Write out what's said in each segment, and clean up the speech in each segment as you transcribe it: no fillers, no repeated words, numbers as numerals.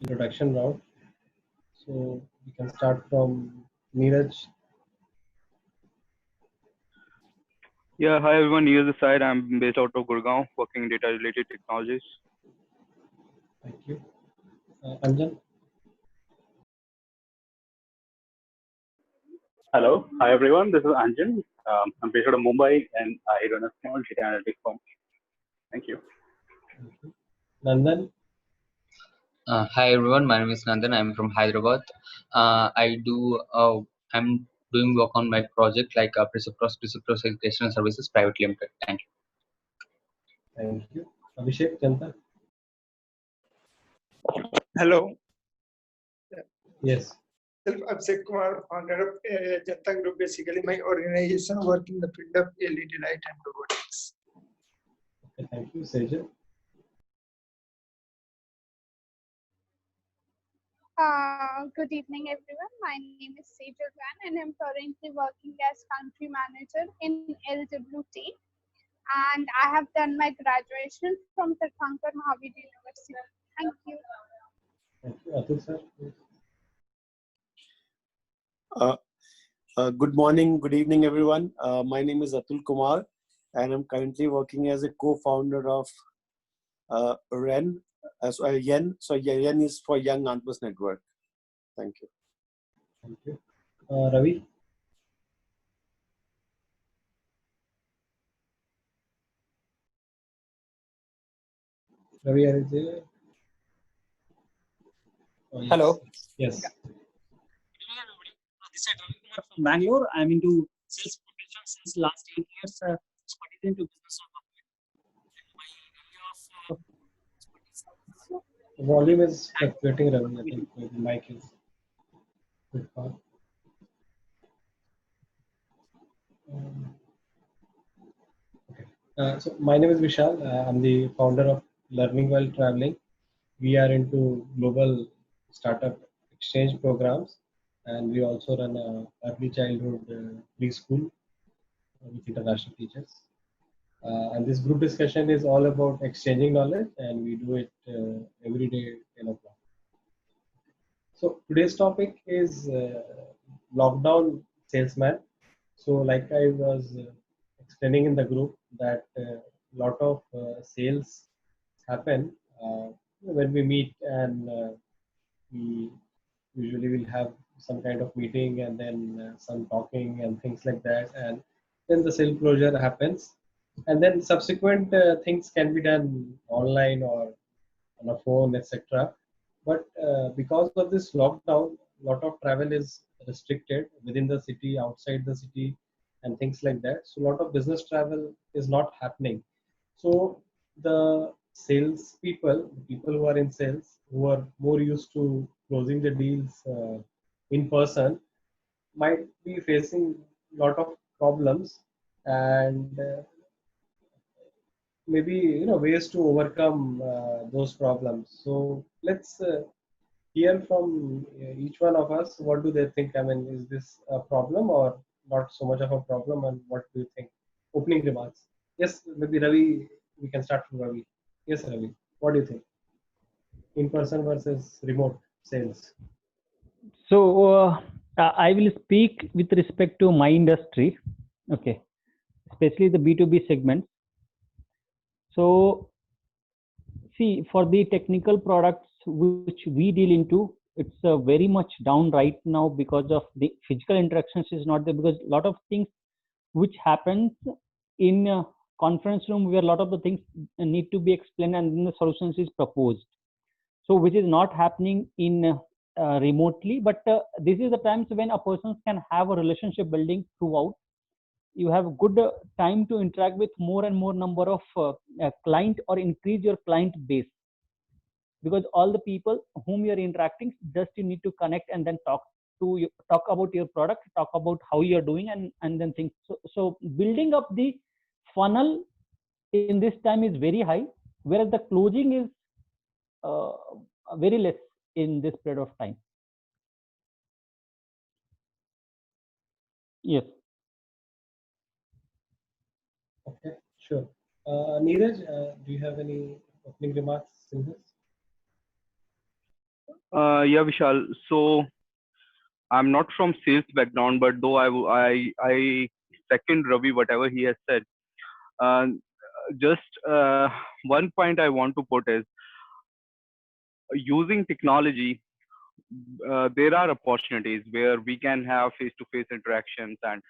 introduction round. So we can start from Neeraj. Yeah, hi everyone. Neeraj this side. I'm based out of Gurgaon, working in data-related technologies. Thank you. Anjan. Hello, hi everyone. This is Anjan. I'm based out of Mumbai and I run a small data analytics firm. Thank you. Thank you. Nandan. Hi everyone, my name is Nandan. I'm from Hyderabad. I'm doing work on my project like Precipros Educational Services Private Limited. Thank you. Thank you. Abhishek Janta. Hello. Yes. Abhishek Kumar, founder of Janta Group. Basically, my organization work in the field of LED light and robotics. Okay, thank you. Sejal. Good evening, everyone. My name is Sejal Van, and I'm currently working as country manager in LWT. And I have done my graduation from Tirthankar Mahavir University. Thank you. Thank you. Atul sir. Good morning, good evening, everyone. My name is Atul Kumar, and I'm currently working as a co-founder of REN. YEN. So YEN is for Young Entrepreneurs Network. Thank you. Thank you. Ravi. Ravi, are you there? Oh, yes. Hello. Yes. This is Ravi Kumar from Bangalore. I'm into sales profession since last 8 years. Studied into business of The volume is fluctuating, Ravi. I think the mic is a bit far. So my name is Vishal. I'm the founder of Learning While Traveling. We are into global startup exchange programs, and we also run a early childhood preschool with international teachers. And this group discussion is all about exchanging knowledge, and we do it every day 10 o'clock. So today's topic is lockdown salesman. So like I was explaining in the group that a lot of sales happen when we meet, and we usually will have some kind of meeting and then some talking and things like that, and then the sale closure happens, and then subsequent things can be done online or on a phone, etc. But because of this lockdown, a lot of travel is restricted within the city, outside the city, and things like that. So a lot of business travel is not happening. So the sales people, people who are in sales, who are more used to closing the deals in person, might be facing a lot of problems, and maybe ways to overcome those problems. So let's hear from each one of us. What do they think? I mean, is this a problem or not so much of a problem, and what do you think? Opening remarks. Yes, maybe Ravi. We can start from Ravi. Yes, Ravi. What do you think? In person versus remote sales. So I will speak with respect to my industry, okay, especially the B2B segment. So see, for the technical products which we deal into, it's very much down right now because of the physical interactions is not there, because a lot of things which happens in a conference room where a lot of the things need to be explained and then the solutions is proposed. So which is not happening in remotely, but this is the times when a person can have a relationship building throughout. You have good time to interact with more and more number of client, or increase your client base, because all the people whom you are interacting, just you need to connect and then talk about your product, talk about how you are doing, and then things. So building up the funnel in this time is very high, whereas the closing is very less in this period of time. Yes. Okay, sure. Neeraj, do you have any opening remarks in this? Yeah, Vishal. So I'm not from sales background, but though I second Ravi whatever he has said. Uh, just one point I want to put is using technology. There are opportunities where we can have face-to-face interactions, and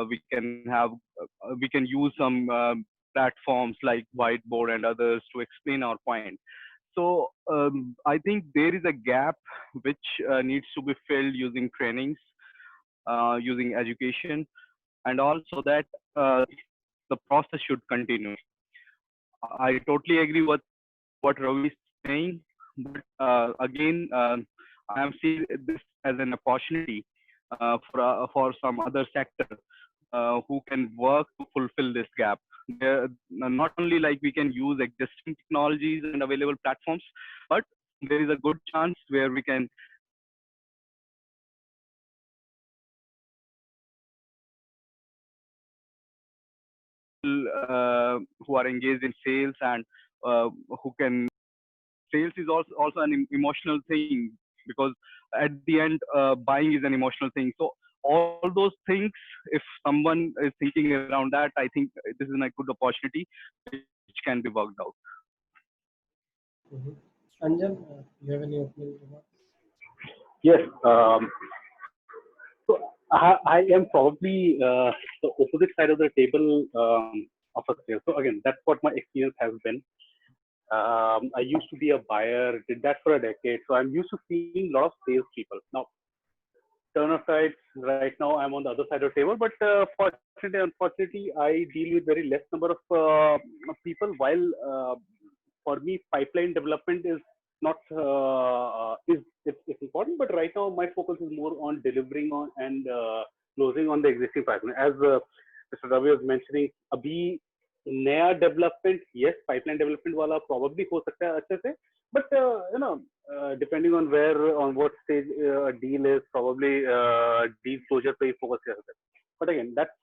we can use some platforms like Whiteboard and others to explain our point. So I think there is a gap which needs to be filled using trainings, using education, and also that the process should continue. I totally agree with what Ravi is saying, but again, I am seeing this as an opportunity for some other sector who can work to fulfill this gap. Not only like we can use existing technologies and available platforms, but there is a good chance where we can who are engaged in sales and who can sales is also an emotional thing, because at the end buying is an emotional thing. So all those things, if someone is thinking around that, I think this is a good opportunity which can be worked out. Anjan, you have any opening remarks? Yes. So I am probably the opposite side of the table of a sale. So again, that's what my experience has been. I used to be a buyer, did that for a decade. So I'm used to seeing a lot of sales people. Now, turn aside, right now I'm on the other side of the table, but fortunately, unfortunately, I deal with very less number of people. While for me, pipeline development is not it's important, but right now my focus is more on delivering on and closing on the existing pipeline. As Mr. Ravi was mentioning, abhi नया development yes pipeline development वाला probably हो सकता है अच्छे से, but depending on where on what stage a deal is, probably deal closure पे ही focus कर सकते हैं. But again, that's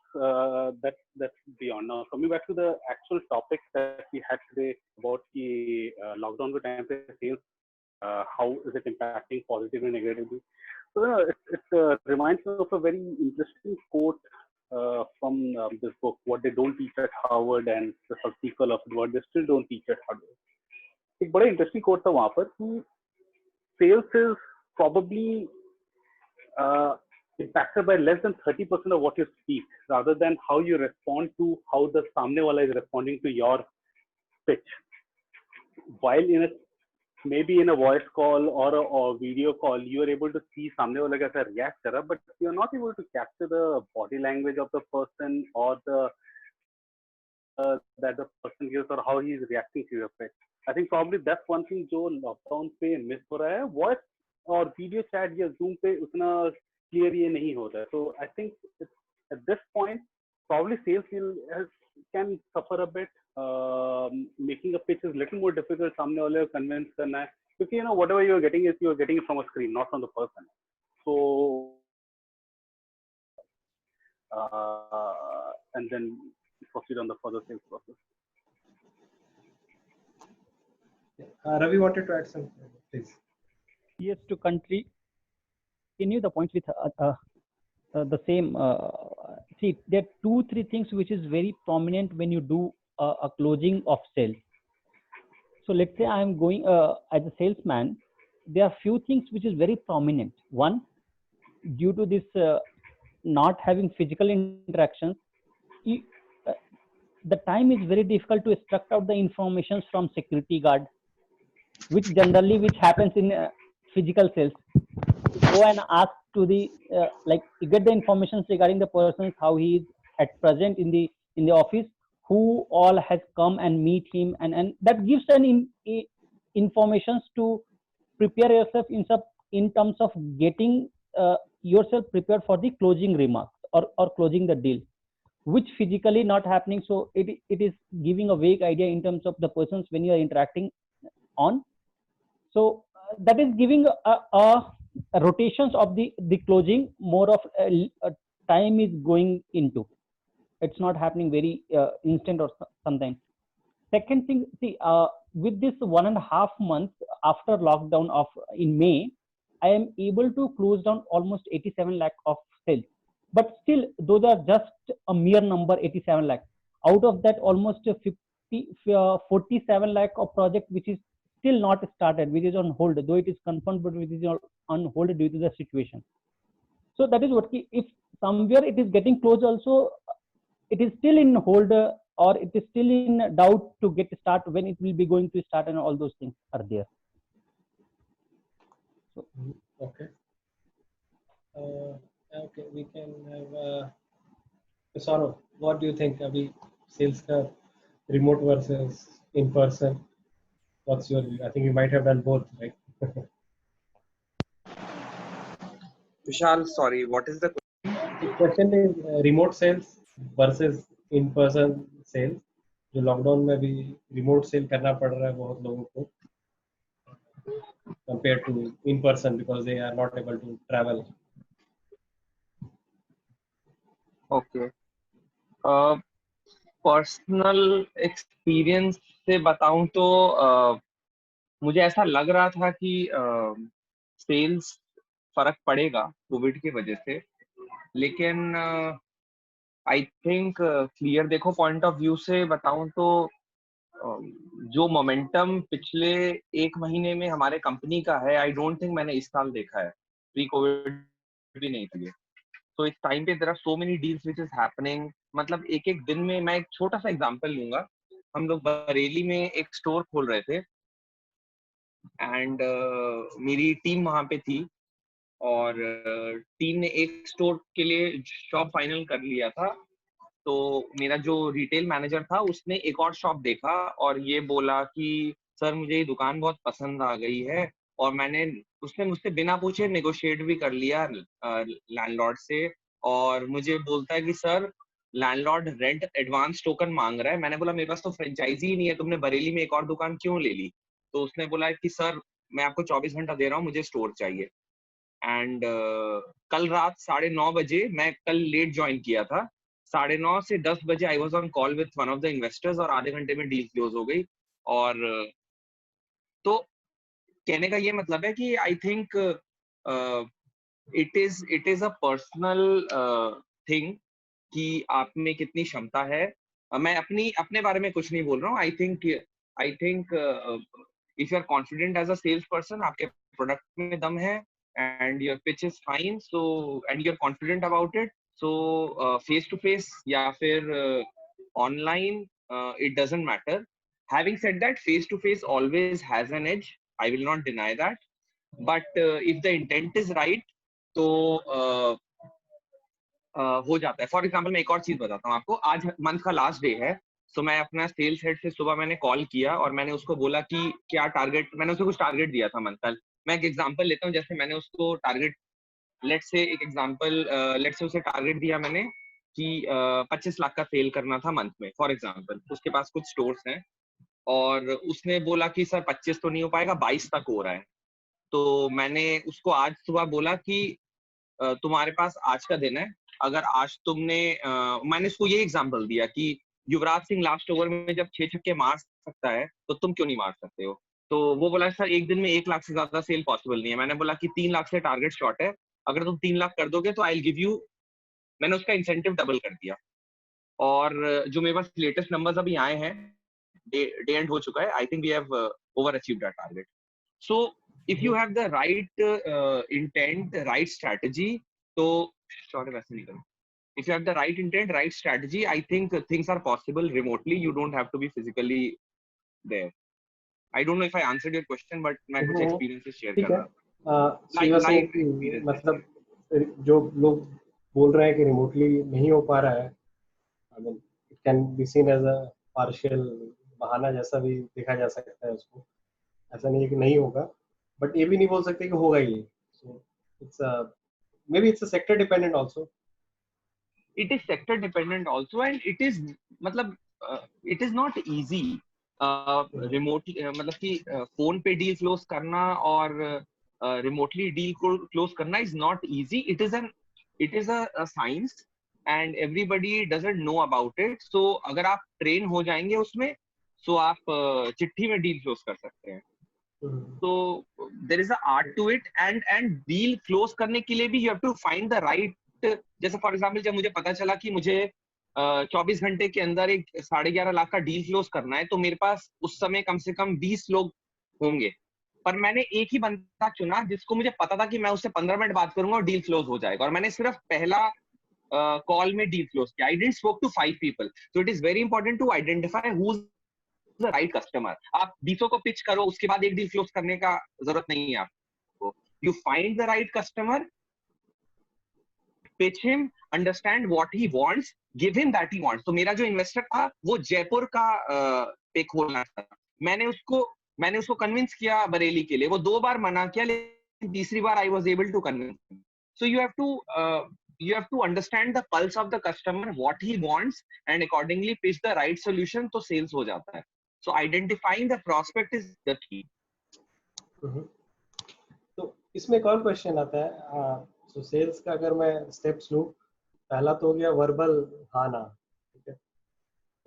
beyond. Now coming back to the actual topic that we had today about the lockdown के time पे sales, how is it impacting positively and negatively? So it reminds me of a very interesting quote from this book, What They Don't Teach at Harvard, and the sequel of What They Still Don't Teach at Harvard. एक बड़ा interesting coat था वहां पर कि sales is probably impacted by less than 30% of what you speak, rather than how you respond to how the सामने वाला is responding to your pitch. While maybe in a voice call or a video call, you are able to see सामने वाला कैसा react कर रहा, but you are not able to capture the body language of the person or the that the person gives or how he is reacting to your pitch. I think probably that's one thing जो lockdown पे miss हो रहा है. Voice और video chat या Zoom पे उतना clear ये नहीं होता है. So I think at this point probably sales can suffer a bit. Making a pitch is a little more difficult. सामने वाले को convince करना है, क्योंकि whatever you are getting it from a screen, not from the person. So and then proceed on the further sales process. Ravi wanted to add something, please. Yes, to continue the points with the same. See, there are 2-3 things which is very prominent when you do a closing of sales. So let's say I am going as a salesman. There are few things which is very prominent. One, due to this not having physical interactions, the time is very difficult to extract out the information from security guard, which happens in physical sales. Go and ask to the get the information regarding the persons, how he is at present in the office, who all has come and meet him, and that gives an informations to prepare yourself in terms of getting yourself prepared for the closing remarks or closing the deal, which physically not happening. So it is giving a vague idea in terms of the persons when you are interacting on. So that is giving a rotations of the closing, more of time is going into. It's not happening very instant or sometimes. second thing, see, with this 1.5 months after lockdown of in May, I am able to close down almost 87 lakh of sales. But still, those are just a mere number, 87 lakh. Out of that, almost 47 lakh of project which is still not started, which is on hold, though it is confirmed, but which is on hold due to the situation. So that is what, if somewhere it is getting closed also, it is still in hold or it is still in doubt to get start, when it will be going to start, and all those things are there. So, okay. Okay, we can have Saurav, what do you think? Abhi sales ka remote versus in person. What's your view? I think you might have done both, right? Vishal, sorry, what is the The question is remote sales versus in person sales. जो lockdown में भी remote cell करना पड़ रहा है बहुत लोगों को compared to in person because they are not able to travel. Okay personal experience से बताऊं तो मुझे ऐसा लग रहा था कि सेल्स फर्क पड़ेगा कोविड की वजह से, लेकिन आई थिंक क्लियर देखो पॉइंट ऑफ व्यू से बताऊं तो जो मोमेंटम पिछले 1 महीने में हमारे कंपनी का है, आई डोंट थिंक मैंने इस साल देखा है, प्री कोविड भी नहीं था ये। तो इस टाइम पे there are so many deals which is happening, मतलब एक एक दिन में, मैं एक छोटा सा एग्जांपल लूंगा। हम लोग बरेली में एक स्टोर खोल रहे थे एंड मेरी टीम वहां पे थी और टीम ने एक स्टोर के लिए शॉप फाइनल कर लिया था। तो मेरा जो रिटेल मैनेजर था उसने एक और शॉप देखा और ये बोला कि सर मुझे ये दुकान बहुत पसंद आ गई है, और उसने मुझसे बिना पूछे नेगोशिएट भी कर लिया लैंडलॉर्ड से, और मुझे बोलता है कि sir landlord rent advance token मांग रहा है। मैंने बोला मेरे पास तो फ्रेंचाइजी ही नहीं है, तुमने बरेली में एक और दुकान क्यों ले ली? तो उसने बोला कि सर मैं आपको 24 घंटा दे रहा हूँ, मुझे स्टोर चाहिए। एंड कल रात 9:30 बजे, मैं कल लेट ज्वाइन किया था, 9:30 से 10 बजे I was on call with one of the investors और आधे घंटे में डील क्लोज हो गई। और तो कहने का ये मतलब है कि I think it is a personal thing कि आप में कितनी क्षमता है। मैं अपने बारे में कुछ नहीं बोल रहा हूँ। I think if you are confident as a sales person, आपके प्रोडक्ट में दम है and your pitch is fine, so and you're confident about it, so face to face या फिर online, it doesn't matter. Having said that, face to face always has an edge, I will not deny that, but if the intent is right तो हो जाता है। For example मैं एक और चीज बताता हूँ आपको। आज मंथ का लास्ट डे है, तो मैं अपना सेल्स हेड से सुबह मैंने कॉल किया और मैंने उसको बोला कि क्या टारगेट, मैंने उसको कुछ टारगेट दिया था मंथ का। मैं एक एग्जांपल लेता हूँ, जैसे मैंने उसको टारगेट, लेट्स से एक एग्जांपल, लेट्स से उसे टारगेट दिया मैंने कि 25 लाख का सेल करना था मंथ में, फॉर एग्जांपल। उसके पास कुछ स्टोर्स हैं और उसने बोला कि सर 25 तो नहीं हो पाएगा, 22 तक हो रहा है। तो मैंने उसको आज सुबह बोला कि तुम्हारे पास आज का दिन है, अगर आज तुमने मैंने उसको ये एग्जांपल दिया कि युवराज सिंह लास्ट ओवर में जब 6 छक्के मार सकता है तो तुम क्यों नहीं मार सकते हो? तो वो बोला सर एक दिन में 1 लाख से ज्यादा सेल पॉसिबल नहीं है। मैंने बोला कि 3 लाख से टारगेट शॉर्ट है, अगर तुम 3 लाख कर दोगे तो आई विल गिव यू, मैंने उसका इंसेंटिव डबल कर दिया। और जो मेरे पास लेटेस्ट नंबर्स अभी आए हैं, डे एंड हो चुका है, I think we have over achieved that target. So if you have the right intent, right strategy, तो सॉरी वैसे नहीं करूँ, if you have the right intent, right strategy, I think things are possible remotely. You don't have to be physically there. I don't know if I answered your question, but मैं कुछ experiences share कर रहा था। मतलब जो लोग बोल रहे हैं कि रिमोटली नहीं हो पा रहा है, I mean, it can be seen as a partial बहाना जैसा भी देखा जा सकता है उसको। ऐसा नहीं है कि नहीं होगा, बट ये भी नहीं बोल सकते कि होगा ही। So it's maybe it's a sector dependent also. It is sector dependent also, and it is मतलब it is not easy remotely, मतलब कि फोन पे डील क्लोज करना और remotely डील क्लोज करना is not easy. It is a science and everybody doesn't know about it. So अगर आप train हो जाएंगे उसमें, सो आप चिट्ठी में डील क्लोज कर सकते हैं. तो there is a art to it, and deal close करने के लिए भी you have to find the right. जैसे फॉर एग्जांपल जब मुझे पता चला कि मुझे 24 घंटे के अंदर एक 11.5 लाख का डील क्लोज करना है, तो मेरे पास उस समय कम से कम 20 लोग होंगे, पर मैंने एक ही बंदा चुना जिसको मुझे पता था कि मैं उससे 15 मिनट बात करूंगा और डील क्लोज हो जाएगा, और मैंने सिर्फ पहला कॉल में डील क्लोज किया. I didn't spoke to 5 people. So it is very important to identify who is the right customer. आप 20 को पिच करो, उसके बाद एक डील क्लोज करने का जरूरत नहीं है आपको. You find the right customer, pitch him, understand what he wants, give him that he wants. तो मेरा जो इन्वेस्टर था वो जयपुर का पे खोलना था. मैंने उसको कन्विंस किया बरेली के लिए. वो 2 बार मना किया, लेकिन तीसरी बार I was able to convince him. So you have to understand the pulse of the customer, what he wants, and accordingly pitch the right solution, तो sales हो जाता है. So identifying the prospect is the key. तो इसमें एक और question आता है. तो सेल्स का अगर मैं स्टेप्स लूँ, पहला तो हो गया वर्बल हाँ ना, ठीक है.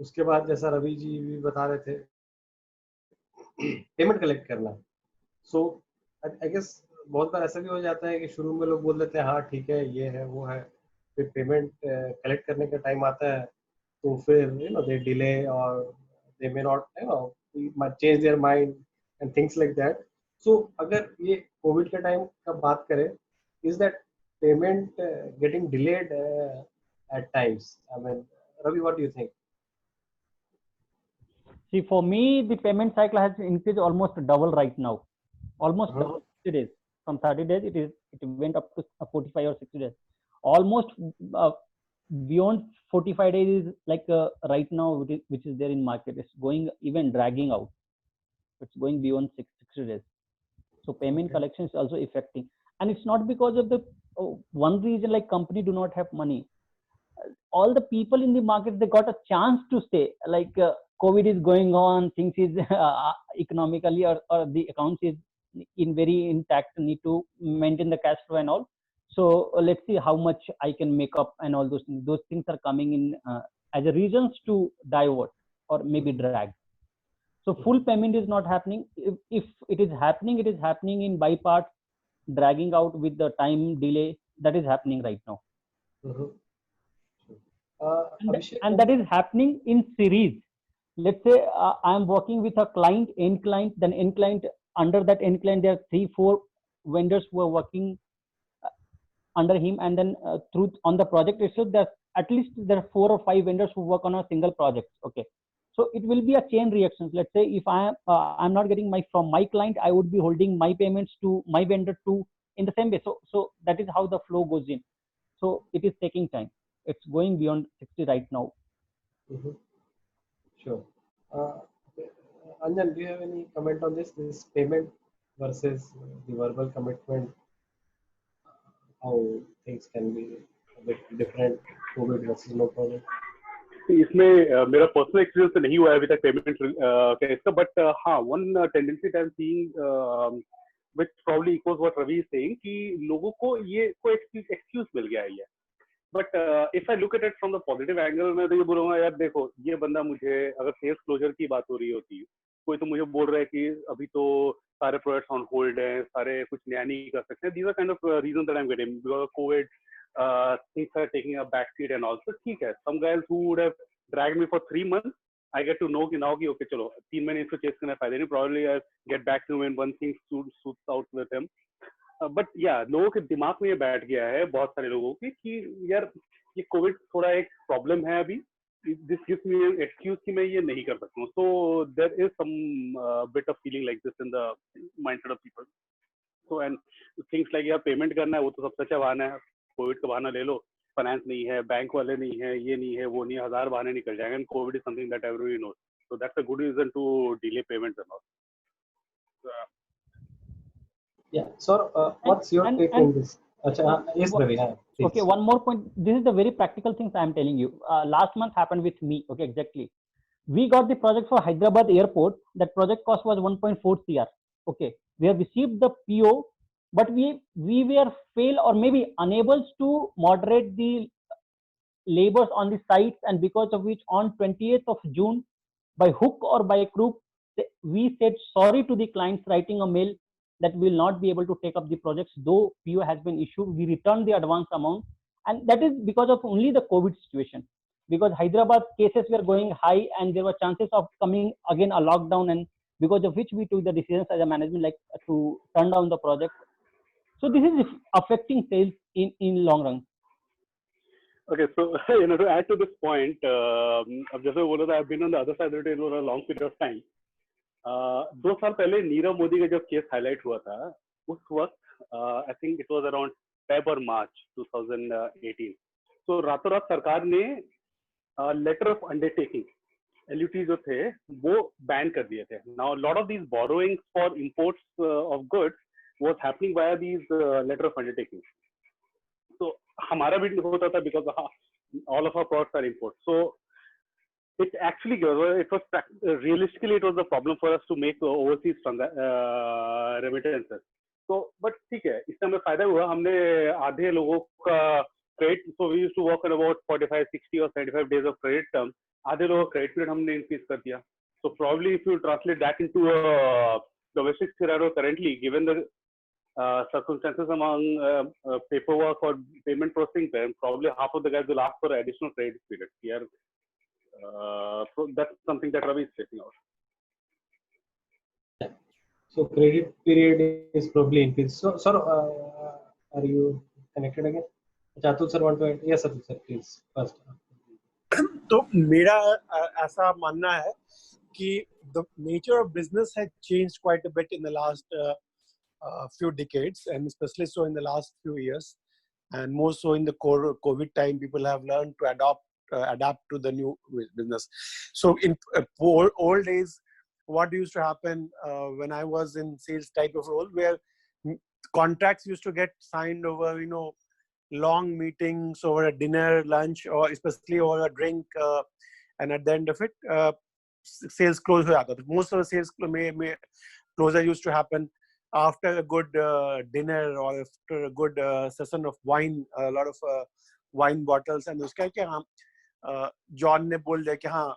उसके बाद जैसा रवि जी भी बता रहे थे, पेमेंट कलेक्ट करना. सो आई गेस बहुत बार ऐसा भी हो जाता है कि शुरू में लोग बोल देते हैं हाँ ठीक है, ये है वो है, फिर पेमेंट कलेक्ट करने का टाइम आता है तो फिर दे डिले और they may not change their mind and things like that. So अगर ये कोविड के टाइम का बात करें, is that payment getting delayed at times? I mean, Ravi, what do you think? See, for me, the payment cycle has increased almost double right now. Almost double 60 days. From 30 days, it went up to 45 or 60 days. Almost beyond 45 days is like right now, which is there in market. It's going even dragging out. It's going beyond 60 days. So payment collection is also affecting. And it's not because of the one reason like company do not have money. All the people in the market, they got a chance to stay. Like COVID is going on, things is economically or the accounts is in very intact, need to maintain the cash flow and all. So let's see how much I can make up and all those things. Those things are coming in as a reasons to divert or maybe drag. So full payment is not happening. If it is happening in by part, dragging out with the time delay. That is happening right now. And that is happening in series. Let's say I am working with a client, end client, then end client. Under that end client, there are 3-4 vendors who are working under him, and then through on the project itself, at least there are 4 or 5 vendors who work on a single project. Okay, so it will be a chain reaction. Let's say if I'm not getting from my client, I would be holding my payments to my vendor too in the same way. So that is how the flow goes in. So it is taking time. It's going beyond 60 right now. Sure. Anjan, do you have any comment on this payment versus the verbal commitment? How things can be a bit different, COVID versus no COVID? इसमें मेरा personal experience तो नहीं हुआ है अभी तक payment का इसका, बट हाँ one tendency I am seeing which probably echoes what Ravi is saying कि लोगों को ये कोई एक्सक्यूज मिल गया है. But if I look at it from the positive angle, मैं तो ये बोलूंगा यार देखो, ये बंदा मुझे अगर सेल्स क्लोजर की बात हो रही होती, कोई तो मुझे बोल रहा है कि अभी तो सारे प्रोडक्ट्स ऑन होल्ड हैं, सारे कुछ नया नहीं कर सकते. These are kind of reason that I am getting because of covid. Things are taking a backseat and also ठीक है. Some guys who would have dragged me for 3 months, I get to know कि now कि okay चलो 3 महीने इसको chess करना फायदा नहीं. Probably I get back to him when one thing suits out with him. But yeah, लोगों के दिमाग में ये बैठ गया है, बहुत सारे लोगों के, कि यार ये कोविड थोड़ा एक प्रॉब्लम है अभी. This gives me an excuse कि मैं ये नहीं कर सकता हूँ. So there is some bit of feeling like this in the mindset of people. So and things like यार पेमेंट करना है, वो तो सबसे अच्छा बहाना है. कोविड का बहाना ले लो, फाइनेंस नहीं है, बैंक वाले नहीं है, ये नहीं है, वो नहीं है, 1000 बहाने निकल जाएंगे. And covid is something that everybody knows. So that's a good reason to delay payments and all. Yeah. So what's your take on this? Yes, Ravi. Okay, one more point. This is the very practical things I am telling you. Last month happened with me. Okay, exactly. We got the project for Hyderabad airport. That project cost was 1.4 CR. Okay, we have received the PO, but we were fail or maybe unable to moderate the labors on the sites, and because of which on 20th of June by hook or by crook, we said sorry to the clients, writing a mail that we will not be able to take up the projects, though PO has been issued. We returned the advance amount, and that is because of only the COVID situation. Because Hyderabad cases were going high, and there were chances of coming again a lockdown, and because of which we took the decisions as a management, like to turn down the project. So this is affecting sales in long run. Okay, so to add to this point, अब जैसे बोला था, I've been on the other side of it for a long period of time. 2 साल पहले नीरव मोदी का जब case highlight हुआ था, उस वक्त I think it was around Feb और मार्च 2018. तो रातों रात सरकार ने लेटर ऑफ अंडरटेकिंग LUT जो थे वो बैन कर दिए थे. Now lot of these borrowings for imports of goods was happening via these letter of undertaking. तो हमारा भी होता था because all of our products are import. So it actually it was realistically it was a problem for us to make overseas remittances. So but ठीक है, इससे हमें फायदा हुआ. हमने आधे लोगों का credit, so we used to work on about 45, 60 or 75 days of credit term. आधे लोगों का credit period हमने increase कर दिया. So probably if you translate that into a domestic scenario currently, given the circumstances among paperwork or payment processing time, probably half of the guys will ask for additional credit period here. So that's something that Ravi is facing out. So credit period is probably increased. So sir, are you connected again? Atul sir want to add? Yes, Atul sir, please first. तो मेरा ऐसा मानना है कि the nature of business has changed quite a bit in the last few decades, and especially so in the last few years, and more so in the COVID time, people have learned to adapt to the new business. So in old days, what used to happen when I was in sales type of role, where contracts used to get signed over long meetings, over a dinner, lunch, or especially over a drink, and at the end of it sales close ho jata. Most of the sales closure used to happen after a good dinner or after a good session of wine, a lot of wine bottles, and uska kya John ने बोल दिया कि हाँ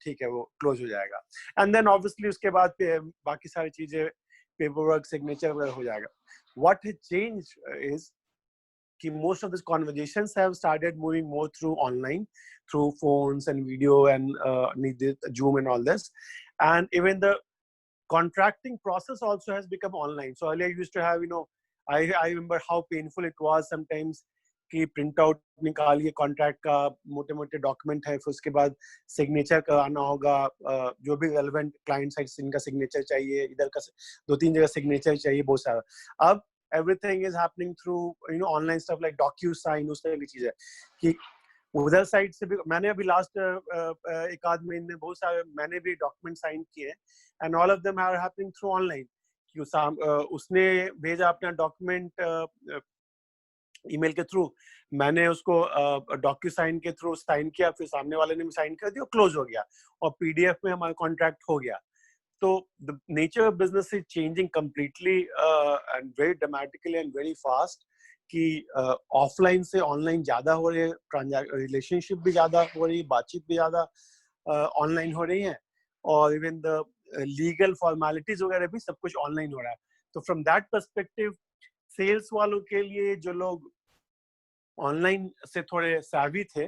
ठीक है वो close हो जाएगा, एंड देन ऑब्वियसली उसके बाद बाकी सारी चीजें पेपर वर्क सिग्नेचर वगैरह हो जाएगा. व्हाट हैज चेंज्ड इज कि most of these conversations have started moving more through online, through phones and video and Zoom and all this, and even the contracting process also has become online. So earlier you used to have I remember how painful it was sometimes कि print out निकालिए contract का, मोटे मोटे document है, फिर उसके बाद signature कराना होगा, जो भी रेलेवेंट क्लाइंट साइड इनका सिग्नेचर चाहिए, इधर का 2-3 जगह सिग्नेचर चाहिए, बहुत सारा. अब everything is happening through online stuff like DocuSign, उस तरह की चीजें कि उधर साइड से भी. मैंने अभी लास्ट एक आध महीने में बहुत सारे मैंने भी डॉक्यूमेंट साइन किए, and all of them are happening through online. उसने भेजा अपना डॉक्यूमेंट ईमेल के थ्रू, मैंने उसको DocuSign के थ्रू साइन किया, फिर सामने वाले ने भी साइन कर दिया, क्लोज हो गया, और PDF में हमारा कॉन्ट्रैक्ट हो गया. तो the nature of business is changing completely and very dramatically and very fast कि ऑफलाइन से ऑनलाइन ज्यादा हो रहे हैं, रिलेशनशिप भी ज्यादा हो रही है, बातचीत भी ज्यादा ऑनलाइन हो रही है, और इवन द लीगल फॉर्मेलिटीज वगैरह भी सब कुछ ऑनलाइन हो रहा है. तो फ्रॉम दैट पर्सपेक्टिव सेल्स वालों के लिए, जो लोग ऑनलाइन से थोड़े savvy थे,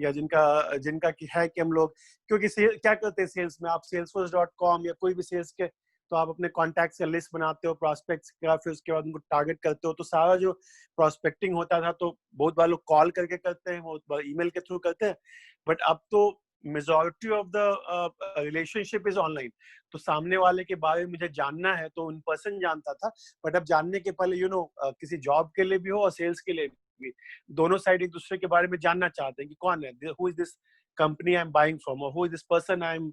या जिनका कि है कि हम लोग, क्योंकि क्या करते हैं सेल्स में, आप salesforce.com या कोई भी सेल्स के, तो आप अपने कॉन्टैक्ट्स का लिस्ट बनाते हो, प्रॉस्पेक्ट्स का, फिर उसके बाद उनको टारगेट करते हो. तो सारा जो प्रॉस्पेक्टिंग होता था, तो बहुत बार लोग कॉल करके करते हैं, बहुत बार ईमेल के थ्रू करते हैं, बट अब तो majority of the relationship is online. तो सामने वाले के बारे में मुझे जानना है तो इन पर्सन जानता था, बट अब जानने के पहले किसी जॉब के लिए भी हो और सेल्स के लिए भी, दोनों साइड एक दूसरे के बारे में जानना चाहते हैं कि कौन है, who is this company I am buying from, और who is this person I am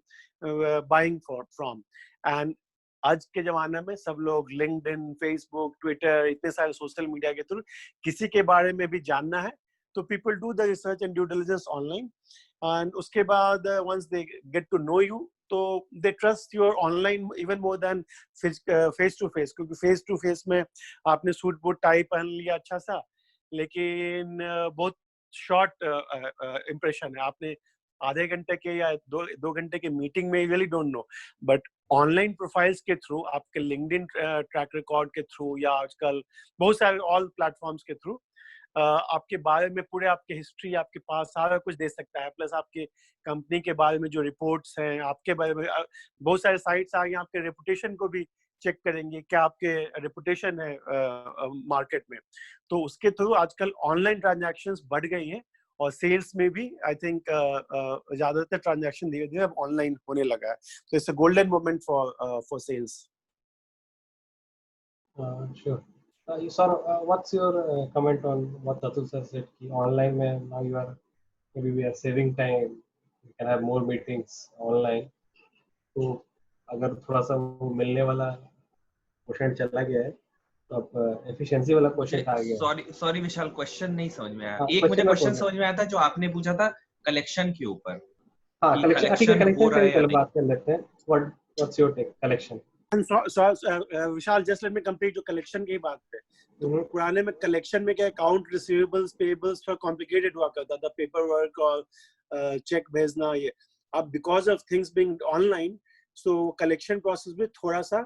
buying from. And आज के जमाने में सब लोग लिंक्डइन, फेसबुक, ट्विटर, इतने सारे सोशल मीडिया के थ्रू किसी के बारे में भी जानना है, तो people do the research and due diligence online, and उसके बाद once they get to know you, तो they trust your online even more than face to face. क्योंकि फेस टू फेस में आपने सूट बूट टाई पहन लिया अच्छा सा, लेकिन बहुत शॉर्ट इंप्रेशन है. आपने आधे घंटे के या दो घंटे के मीटिंग में really don't know, but online profiles के थ्रू, आपके लिंक्डइन ट्रैक रिकॉर्ड के थ्रू या आजकल बहुत सारे ऑल प्लेटफॉर्म्स के थ्रू आपके बारे में पूरे आपके हिस्ट्री आपके पास सारा कुछ दे सकता है, प्लस आपके कंपनी के बारे में जो रिपोर्ट्स हैं, आपके बारे में बहुत सारे साइट्स आ गए, आपके रेपुटेशन को भी चेक करेंगे, क्या आपके रेपुटेशन है मार्केट में। तो उसके थ्रू आजकल ऑनलाइन ट्रांजैक्शंस बढ़ गई हैं, और सेल्स में भी आई थिंक ज्यादातर ट्रांजैक्शन धीरे धीरे अब ऑनलाइन होने लगा है। तो it's a golden moment for sales. Sure. Sir, what's your comment on what Atul sir said? कि online में now you are maybe we are saving time, we can have more meetings online. तो अगर थोड़ा सा वो मिलने वाला question चला गया है, तो अब एफिशिएंसी वाला क्वेश्चन आ गया। सॉरी विशाल, क्वेश्चन नहीं समझ में आया। हाँ, एक मुझे क्वेश्चन question समझ में आया था जो आपने पूछा था कलेक्शन के ऊपर। हाँ, कि कलेक्शन, ठीक है, collection हो कलेक्शन रहा पे है या पहले नहीं। बात कर लेते हैं। What's your take? Collection. Vishal, just let me complete जो कलेक्शन की बात पे। तो पुराने में कलेक्शन में क्या अकाउंट रिसीवेबल्स पेबल्स थोड़ा कॉम्प्लिकेटेड हुआ करता था, पेपर वर्क और चेक भेजना ये। अब because of things being online, so collection process भी थोड़ा सा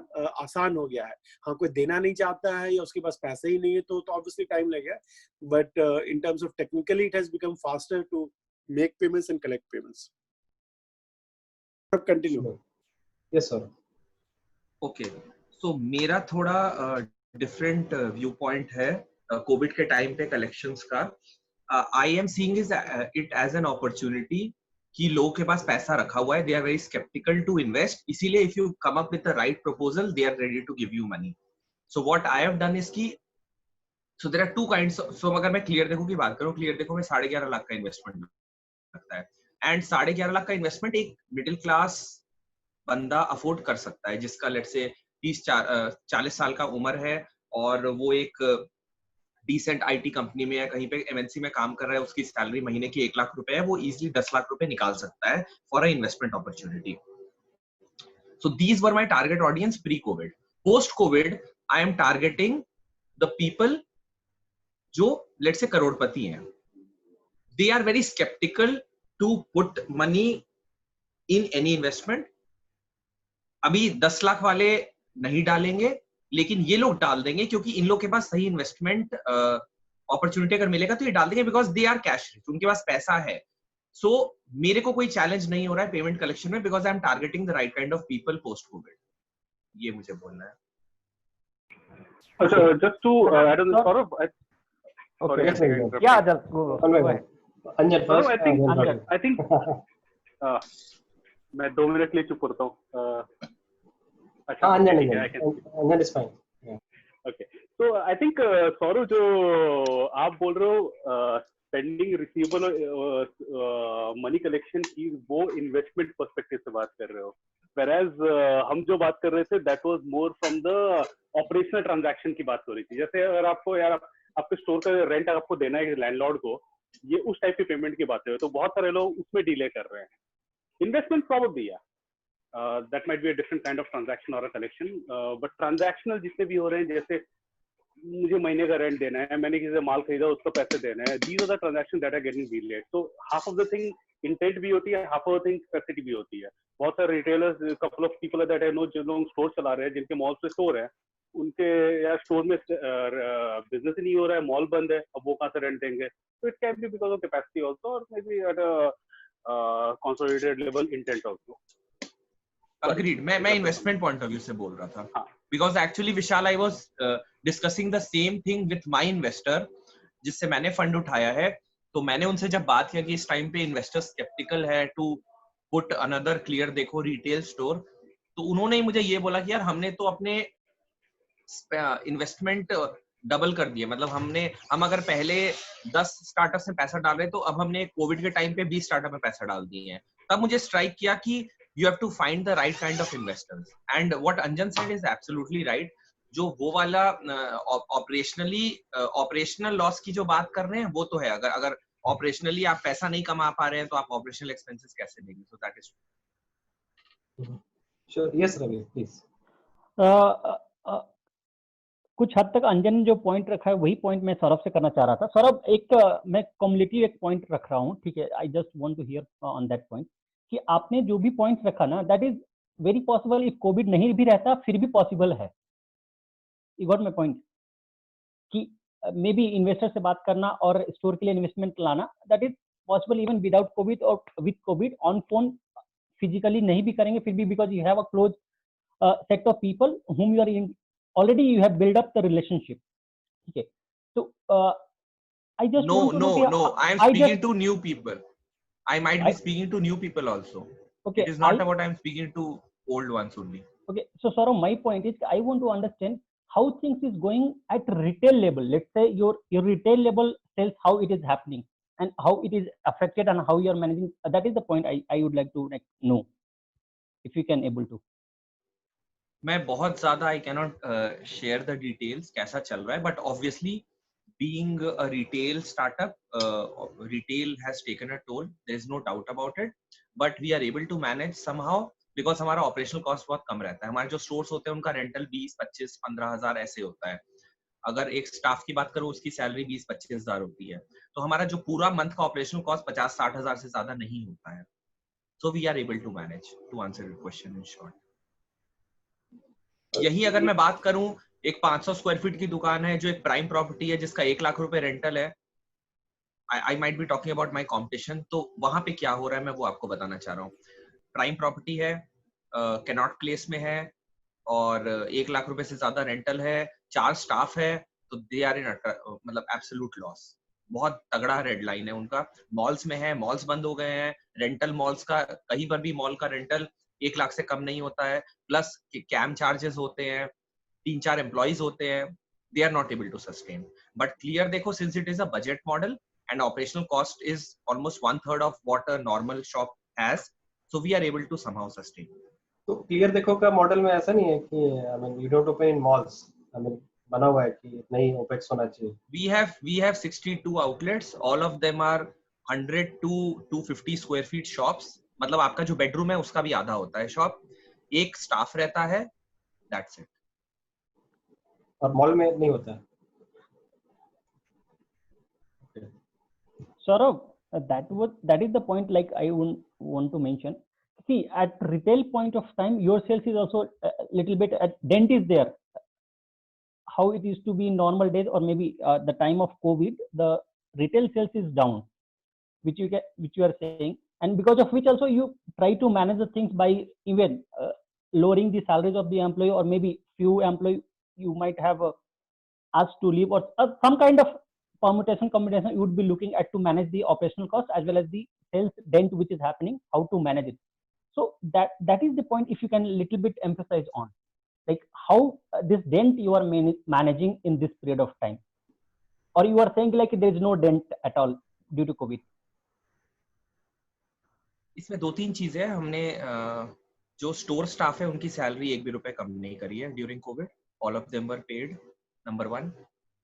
आसान हो गया है। हाँ, कोई देना नहीं चाहता है या उसके पास पैसे ही नहीं है तो ऑब्वियसली टाइम लगेगा, but in terms of technically it has become faster to make payments and collect payments. Continue. Yes sir. Okay, so मेरा थोड़ा डिफरेंट व्यू पॉइंट है कोविड के टाइम पे कलेक्शंस का। I am seeing it as an opportunity कि लोगों के पास पैसा रखा हुआ है, they are very sceptical to invest, इसीलिए if you come up with the right proposal they are ready to give you money. So what I have done is कि so there are two kinds. So अगर मैं clear देखो की बात करूं, clear देखो में 11.5 लाख का इन्वेस्टमेंट लगता है, एंड 11.5 लाख का इन्वेस्टमेंट एक मिडिल क्लास बंदा अफोर्ड कर सकता है, जिसका लेट से 30-40 साल का उम्र है और वो एक डिसेंट आईटी कंपनी में या कहीं पे एमएनसी में काम कर रहा है, उसकी सैलरी महीने की 1 लाख रुपए है, वो इजीली 10 लाख रुपए निकाल सकता है for a investment opportunity. So these were my target audience pre covid. Post covid I am targeting the people जो लेट से करोड़पति हैं। They are very sceptical to put money in any investment. अभी 10 लाख वाले नहीं डालेंगे, लेकिन ये लोग डाल देंगे क्योंकि इन लोग के पास सही इन्वेस्टमेंट अपॉर्चुनिटी अगर मिलेगा तो ये डाल देंगे, because they are cash rich, उनके पास पैसा है। सो मेरे को कोई चैलेंज नहीं हो रहा है पेमेंट कलेक्शन में, because I am targeting the right kind of people post Covid. ये मुझे बोलना है। अच्छा, just to add on this, Saurabh, sorry, yes, yeah, just go ahead. Anjan first. I think मैं 2 मिनट लिए चुप करता हूँ। अच्छा, Anjan is fine. Okay, so I think Saurabh, जो आप बोल रहे हो स्पेंडिंग रिसीवेबल मनी कलेक्शन की, वो इन्वेस्टमेंट पर्सपेक्टिव से बात कर रहे हो, whereas हम जो बात कर रहे थे that was more from the operational transaction की बात हो रही थी। जैसे अगर आपको यार आपके स्टोर का रेंट आपको देना है लैंडलॉर्ड को, ये उस टाइप की पेमेंट की बात है, तो बहुत सारे लोग उसमें डिले कर रहे हैं। Investment probably that might be a different kind of transaction or a collection, but transactional जितने भी हो रहे हैं, जैसे मुझे महीने का रेंट देना है, मैंने किसी से माल खरीदा उसको पैसे देना है, these are the transactions that are getting delayed. So half of the thing intent भी होती है, half of the thing capacity भी होती है। बहुत सारे retailers, couple of people that I know जो लोग स्टोर चला रहे हैं, जिनके मॉल पे स्टोर है, उनके यार स्टोर में बिजनेस ही नहीं हो रहा है, मॉल बंद है, अब वो कहाँ से रेंट देंगे? तो it can be because of capacity also, और maybe at a consolidated level intent also. Agreed. मैं इन्वेस्टमेंट पॉइंट ऑफ व्यू से बोल रहा था, because actually Vishal I was discussing the same thing with my investor जिससे मैंने fund उठाया है। तो मैंने उनसे जब बात किया कि इस टाइम पे इन्वेस्टर स्केप्टिकल है टू पुट अनदर क्लियर देखो रिटेल स्टोर, तो उन्होंने ही मुझे ये बोला कि यार हमने तो अपने इन्वेस्टमेंट डबल कर दिया। मतलब हम अगर पहले 10 स्टार्टअप में पैसा डाल रहे तो अब हमने कोविड के टाइम पे 20 स्टार्टअप में पैसा डाल दिए हैं। तब मुझे स्ट्राइक किया कि you have to find the right kind of investors, and what Anjan said is absolutely right. जो वो वाला ऑपरेशनल लॉस की जो बात कर रहे हैं वो तो है, अगर ऑपरेशनली आप पैसा नहीं कमा पा रहे हैं तो आप ऑपरेशनल एक्सपेंसेस कैसे देंगे? so that is sure. Yes, Ravi, please. कुछ हद तक अंजन ने जो पॉइंट रखा है वही पॉइंट मैं सौरभ से करना चाह रहा था। सौरभ, मैं कम्युनिटी एक पॉइंट रख रहा हूँ, ठीक है, I just want to hear on that point कि आपने जो भी पॉइंट रखा ना, that is very possible, if covid नहीं भी रहता फिर भी पॉसिबल है। यू गॉट माय पॉइंट कि मे बी इन्वेस्टर से बात करना और स्टोर के लिए इन्वेस्टमेंट लाना, that is possible even without Covid और with Covid. On phone physically नहीं भी करेंगे फिर भी, because you have a close set of people whom you are in, already you have built up the relationship. Okay, so I just want to No, I am speaking to new people. I might be speaking to new people also. Okay, it is not about I am speaking to old ones only. Okay, so Saurav, my point is I want to understand how things is going at retail level. Let's say your retail level sales, how it is happening and how it is affected and how you are managing. That is the point I would like to know, if you can able to. मैं बहुत ज्यादा I cannot share the details कैसा चल रहा है, but obviously being a retail startup, retail has taken a toll, there is no doubt about it, but we are able to manage somehow because हमारा operational cost बहुत कम रहता है। हमारे जो स्टोर्स होते हैं उनका रेंटल 20, 25, 15,000 ऐसे होता है। अगर एक स्टाफ की बात करो उसकी सैलरी 20-25,000 होती है, तो हमारा जो पूरा मंथ का ऑपरेशनल कॉस्ट 50-60,000 से ज्यादा नहीं होता है। So we are able to manage, to answer your question in short. यही अगर मैं बात करूं, एक 500 स्क्वायर फीट की दुकान है जो एक प्राइम प्रॉपर्टी है जिसका 1 लाख रुपए रेंटल है, I might be talking about my competition, तो वहां पे क्या हो रहा है मैं वो आपको बताना चाह रहा हूँ। प्राइम प्रॉपर्टी है, कैनॉट प्लेस में है और 1 लाख रुपए से ज्यादा रेंटल है, 4 स्टाफ है, तो दे आर इन मतलब एब्सोल्यूट लॉस। बहुत तगड़ा रेड लाइन है उनका। मॉल्स में है, मॉल्स बंद हो गए हैं, रेंटल मॉल्स का कहीं पर भी मॉल का रेंटल 1 लाख से कम नहीं होता है, प्लस कैम चार्जेस होते हैं, 3-4 एम्प्लॉइज होते हैं, they are not able to sustain. But Clear Dekho, since it is a budget model and operational cost is almost 1/3 of what a normal shop has, so we are able to somehow sustain. तो क्लियर देखो का model में ऐसा नहीं है कि I mean you don't open in malls, I mean बना हुआ है कि इतना ही ओपेक्स होना चाहिए। We have 62 outlets, all of them are 100 to 250 square feet shops, मतलब आपका जो बेडरूम है उसका भी आधा होता है शॉप, एक स्टाफ रहता है, that's it। और मॉल में नहीं होता है। Saurav, that is the point like I want to mention. See, at retail point of time, your sales is also a little bit dent is there. How it used to be in normal days or maybe the time of COVID, the retail sales is down, which you are saying, and because of which also you try to manage the things by even lowering the salaries of the employee, or maybe few employee you might have asked to leave, or some kind of combination you would be looking at to manage the operational cost as well as the sales dent which is happening, how to manage it. So that is the point, if you can little bit emphasize on, like how this dent you are managing in this period of time, or you are saying like there is no dent at all due to COVID. इसमें 2-3 चीजें हैं। हमने जो store staff है उनकी salary 1 भी रुपए कम नहीं करी है during covid, all of them were paid, number 1।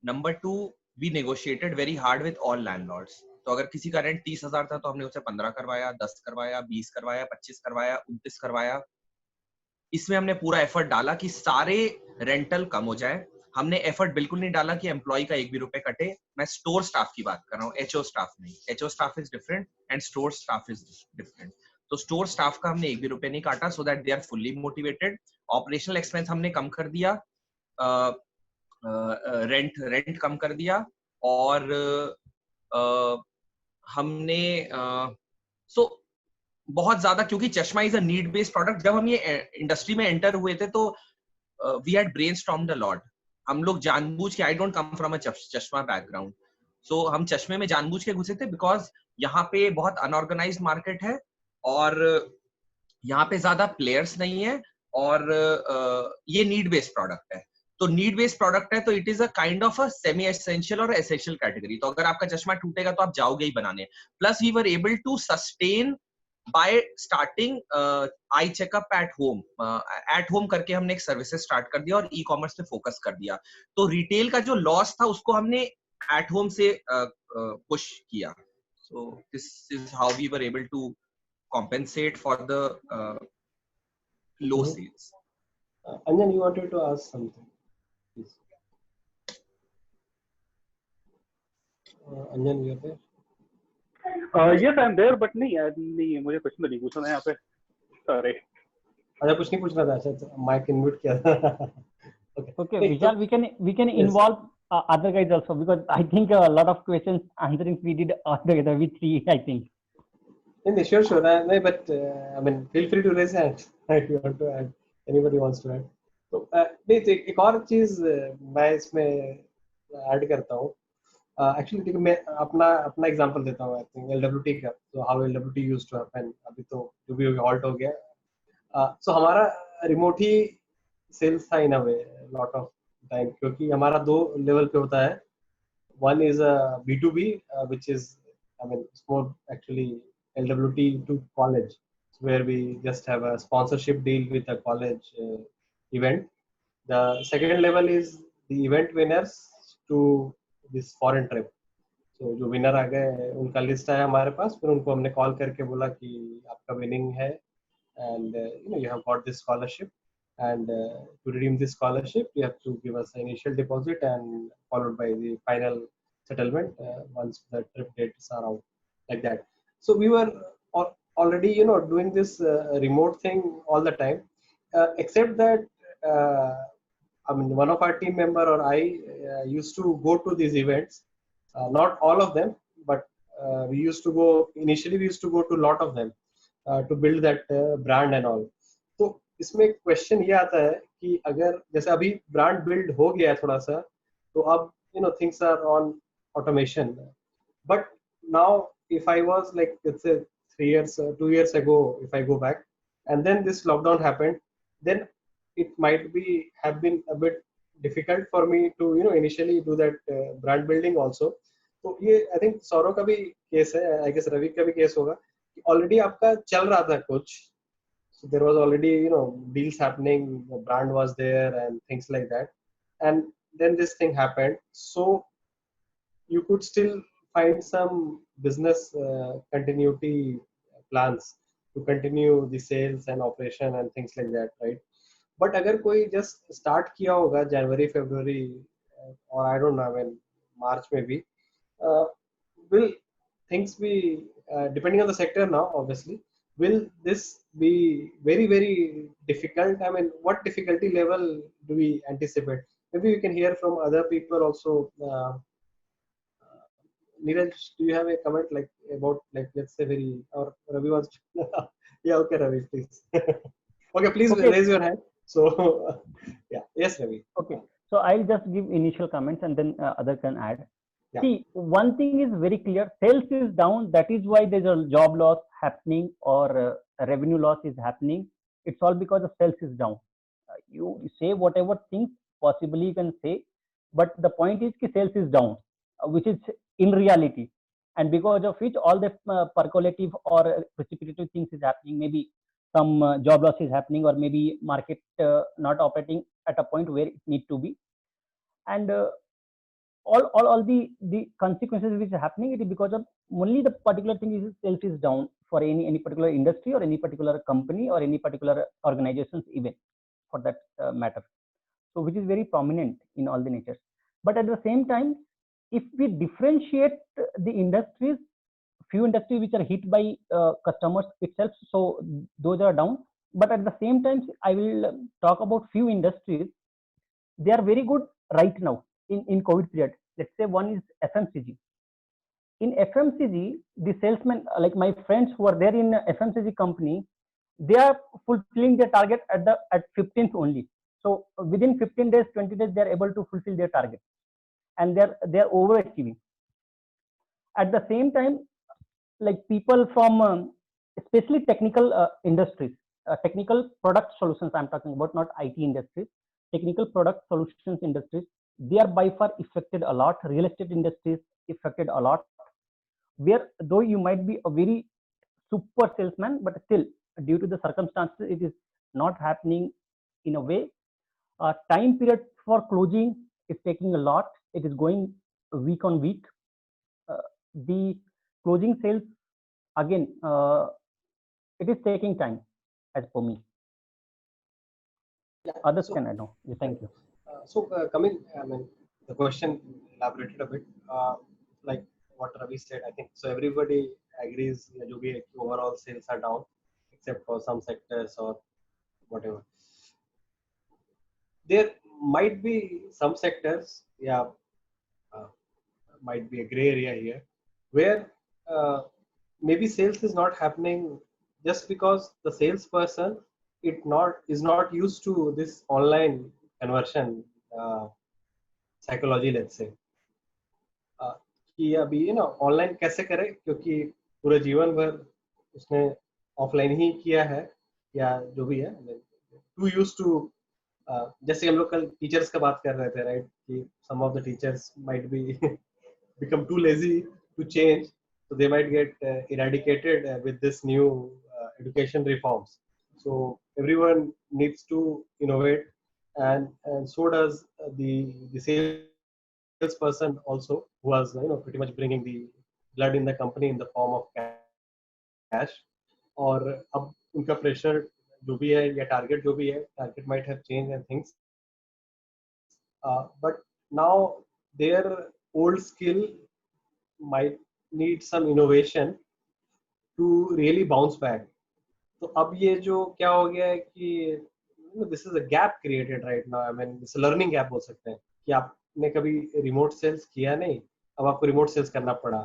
Number 2, we negotiated very hard with all landlords. तो अगर किसी का रेंट 30,000 था तो हमने उसे 15 करवाया, 10 करवाया, 20 करवाया, 25 करवाया, 29 करवाया। इसमें हमने पूरा एफर्ट डाला कि सारे रेंटल कम हो जाए। हमने एफर्ट बिल्कुल नहीं डाला कि एम्प्लॉय का 1 भी रुपए कटे। मैं स्टोर स्टाफ की बात कर रहा हूँ, एचओ स्टाफ नहीं। HO staff is different and store staff is different. तो स्टोर स्टाफ का हमने 1 भी रुपए नहीं काटा, so that they are fully motivated. Operational expense हमने कम कर दिया, रेंट कम कर दिया, और हमने बहुत ज्यादा, क्योंकि चश्मा is a need based product. जब हम ये इंडस्ट्री में एंटर हुए थे तो वी हैड ब्रेनस्टॉर्म्ड अ लॉट। हम लोग जानबूझ के, I don't come from a चश्मा बैकग्राउंड, सो हम चश्मे में जानबूझ के घुसे थे बिकॉज यहाँ पे बहुत अनऑर्गेनाइज्ड मार्केट है और यहाँ पे ज्यादा प्लेयर्स नहीं है, और ये नीड बेस्ड प्रोडक्ट है। तो नीड बेस्ड प्रोडक्ट है तो it is a kind of a semi essential और एसेंशियल कैटेगरी। तो अगर आपका चश्मा टूटेगा तो आप जाओगे ही बनाने। Plus we were able to sustain by starting eye checkup at home. At home करके हमने एक सर्विसेज स्टार्ट कर दिया और ई कॉमर्स पे फोकस कर दिया। तो रिटेल का जो लॉस था उसको हमने एट होम से पुश किया। So this is how we were able to compensate for the low sales. Anjan, you wanted to ask something, please. Anjan, you are there? Yes, I'm there, but नहीं मुझे question तो नहीं पूछना है यहाँ पे. Sorry. अच्छा कुछ नहीं पूछना था. अच्छा माइक इनम्यूट किया था. Okay, Vishal, we can involve other guys also, because I think a lot of questions answering we did all together with three, I think. Sure. No, but I mean, feel free to raise hand if you want to add. Anybody wants to add. तो नहीं तो एक और चीज मैं इसमें add करता हूँ. एक्चुअली देखो मैं अपना एग्जांपल देता हूँ. आई थिंक LWT का. तो how LWT used to happen. अभी तो जो भी हॉल्ट हो गया. सो हमारा रिमोट ही सेल्स था इन अ वे लॉट ऑफ टाइम, क्योंकि हमारा दो लेवल पे होता है. One is B2B which is, I mean, it's more actually LWT to college, where we just have a sponsorship deal with a college event. The second level is the event winners to this foreign trip. So जो winner आ गए उनका list आया हमारे पास, फिर उनको हमने call करके बोला कि आपका विनिंग है and you have got this scholarship, and to redeem this scholarship you have to give us an initial deposit and followed by the final settlement once the trip dates are out, like that. So we were already doing this remote thing all the time, except that I mean, one of our team member or I used to go to these events. Not all of them, but we used to go. Initially, we used to go to a lot of them to build that brand and all. तो इसमें question ये आता है कि अगर जैसे अभी brand build हो गया है थोड़ा सा, तो अब things are on automation. But now if I was like, let's say 3 years 2 years ago, if I go back and then this lockdown happened, then it might have been a bit difficult for me to initially do that brand building also. तो ये I think Saurav का भी case है, I guess Ravi का भी case होगा कि already आपका चल रहा था कुछ. So there was already deals happening, the brand was there and things like that, and then this thing happened. So you could still find some business continuity plans to continue the sales and operation and things like that, right? But अगर कोई just start किया होगा January, February, or I don't know, I mean March maybe, will things be depending on the sector now, obviously, will this be very, very difficult? I mean, what difficulty level do we anticipate? Maybe you can hear from other people also. Neeraj, do you have a comment about let's say very, or Ravi wants to yeah, okay, Ravi, please. Okay, please raise your hand. So yeah, yes, Ravi. Okay, so I'll just give initial comments and then other can add. Yeah. See, one thing is very clear: sales is down. That is why there's a job loss happening or revenue loss is happening. It's all because the sales is down. You say whatever things possibly you can say, but the point is that sales is down, which is in reality, and because of which all the percolative or precipitative things is happening. Maybe some job loss is happening, or maybe market not operating at a point where it need to be, and all the consequences which are happening, it is because of only the particular thing is sales is down for any particular industry or any particular company or any particular organizations even for that matter. So which is very prominent in all the natures. But at the same time, if we differentiate the industries, few industries which are hit by customers itself, so those are down. But at the same time, I will talk about few industries. They are very good right now in COVID period. Let's say one is FMCG. In FMCG, the salesmen, like my friends who are there in FMCG company, they are fulfilling their target at 15th only. So within 15 days, 20 days, they are able to fulfill their target, and they're overachieving. At the same time, like people from especially technical industries, technical product solutions, I'm talking about, not IT industries, technical product solutions industries, they are by far affected a lot. Real estate industries affected a lot, where though you might be a very super salesman, but still due to the circumstances, it is not happening in a way. Time period for closing is taking a lot. It is going week on week. The closing sales, again, it is taking time as for me. Others can add on. Thank you. So coming, I mean, the question elaborated a bit. Like what Ravi said, I think so. Everybody agrees जो भी है कि overall sales are down, except for some sectors or whatever. There might be some sectors, yeah, might be a gray area here, where maybe sales is not happening just because the salesperson is not used to this online conversion psychology, let's say. कि अभी online कैसे करे, क्योंकि पूरे जीवन भर उसने offline ही किया है या जो भी है, टू यूज टू, जैसे हम लोग कल टीचर्स का बात कर रहे थे, राइट, कि some of the teachers might be become too lazy to change, so they might get eradicated with this new education reforms. So everyone needs to innovate, and so does the salesperson also, who was pretty much bringing the blood in the company in the form of cash. और अब उनका pressure जो भी है या target जो भी है, target might have changed and things, but now their old skill might need some innovation to really bounce back. तो अब ये जो क्या हो गया है कि this is a gap created right now. I mean, it's a learning gap बोल सकते हैं कि आपने कभी रिमोट सेल्स किया नहीं, अब आपको रिमोट सेल्स करना पड़ा,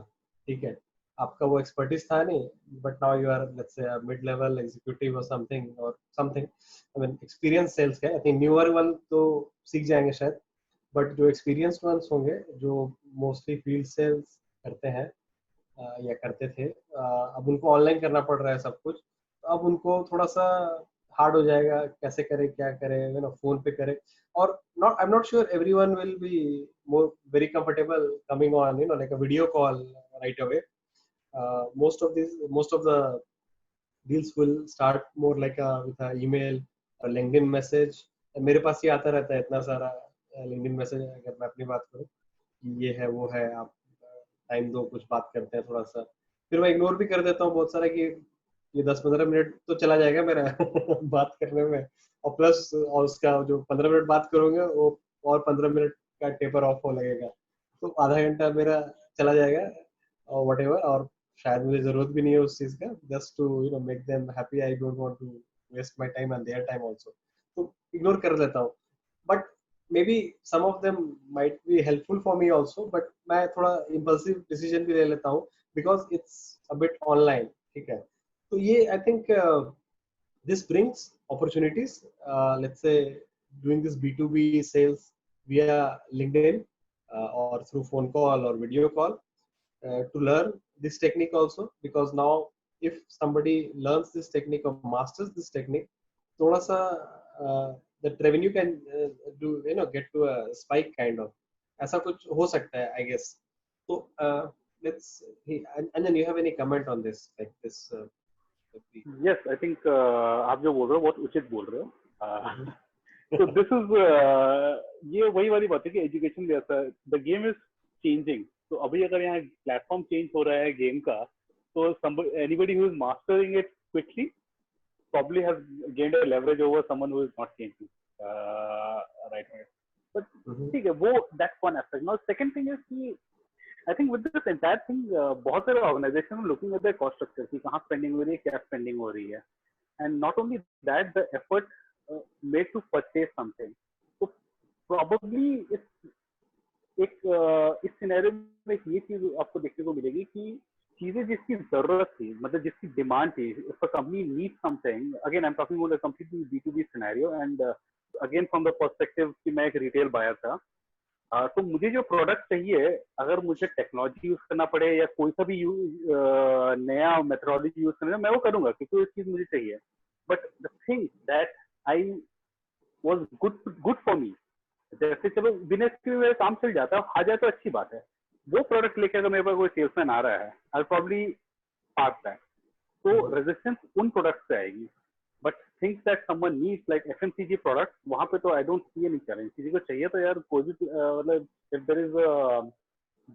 ठीक है, आपका वो एक्सपर्टीज था नहीं, but now you are let's say mid level executive और something, I mean experience sales का, आई थिंक न्यूअर वन तो सीख जाएंगे शायद, बट जो एक्सपीरियंस्ड वंस होंगे जो मोस्टली फील्ड सेल्स करते हैं या करते थे, अब उनको ऑनलाइन करना पड़ रहा है सब कुछ, तो अब उनको थोड़ा सा हार्ड हो जाएगा, कैसे करे, क्या करे, फोन पे करे, और not I am not sure everyone will be more very comfortable coming on like a video call right away. Most of the deals will start more like with a email or LinkedIn message. मेरे पास ये आता रहता है इतना सारा LinkedIn message, अगर मैं अपनी बात करूँ, ये है वो है, आप टाइम दो, कुछ बात करते हैं थोड़ा सा, फिर मैं इग्नोर भी कर देता हूँ बहुत सारा कि ये 10-15 मिनट तो चला जाएगा मेरा बात करने में, और प्लस और उसका जो 15 मिनट बात करूंगा वो और 15 मिनट का टेपर ऑफ हो लगेगा, तो आधा घंटा मेरा चला जाएगा और व्हाटएवर, और शायद मुझे जरूरत भी नहीं है उस चीज का, just to make them happy. I don't want to waste my time and their time also, तो इग्नोर कर लेता हूँ. But maybe some of them might be helpful for me also, but मैं थोड़ा impulsive decision भी ले लेता हूँ because it's a bit online, ठीक है. तो ये I think this brings opportunities. Let's say doing this B2B sales via LinkedIn or through phone call or video call to learn this technique also, because now if somebody learns this technique or masters this technique, थोड़ा सा that revenue can do get to a spike kind of, ऐसा कुछ हो सकता है I guess. So let's and then you have any comment on this, like this? Yes, I think आप जो बोल रहे हो बहुत उचित बोल रहे हो. So this is ये वही वाली बात है कि एजुकेशन भी ऐसा, the game is changing. तो अभी अगर यहाँ प्लेटफॉर्म चेंज हो रहा है गेम का, तो anybody who is mastering it quickly probably has gained a leverage over someone who is not changing right away. But ठीक है, वो that's one aspect. Now second thing is कि I think with this entire thing बहुत सारे organizations are looking at their cost structure कि कहाँ spending हो रही है, क्या spending हो रही है, and not only that, the effort made to purchase something. So probably इस सिनेरियो में ये चीज आपको देखने को मिलेगी कि चीजें जिसकी जरूरत थी, मतलब जिसकी डिमांड थी, if a company needs something, again I'm talking about a completely B2B scenario, and again from the perspective कि मैं एक रिटेल बायर था, तो मुझे जो प्रोडक्ट चाहिए, अगर मुझे टेक्नोलॉजी यूज करना पड़े या कोई सा भी नया मेथोडोलॉजी यूज करना, मैं वो करूंगा क्योंकि वो चीज मुझे चाहिए. But the thing that I was good for me, जैसे चलो बिना इसके मेरा काम चल जाता है, आ जाए तो अच्छी बात है. वो प्रोडक्ट लेके अगर मेरे पास कोई सेल्समैन आ रहा है, आई प्रॉब्ली पार्क दैट. तो रेजिस्टेंस उन प्रोडक्ट से आएगी. But things that someone needs like FMCG product, वहां पे तो I don't see any challenge. किसी को चाहिए तो यार कोई भी मतलब if there is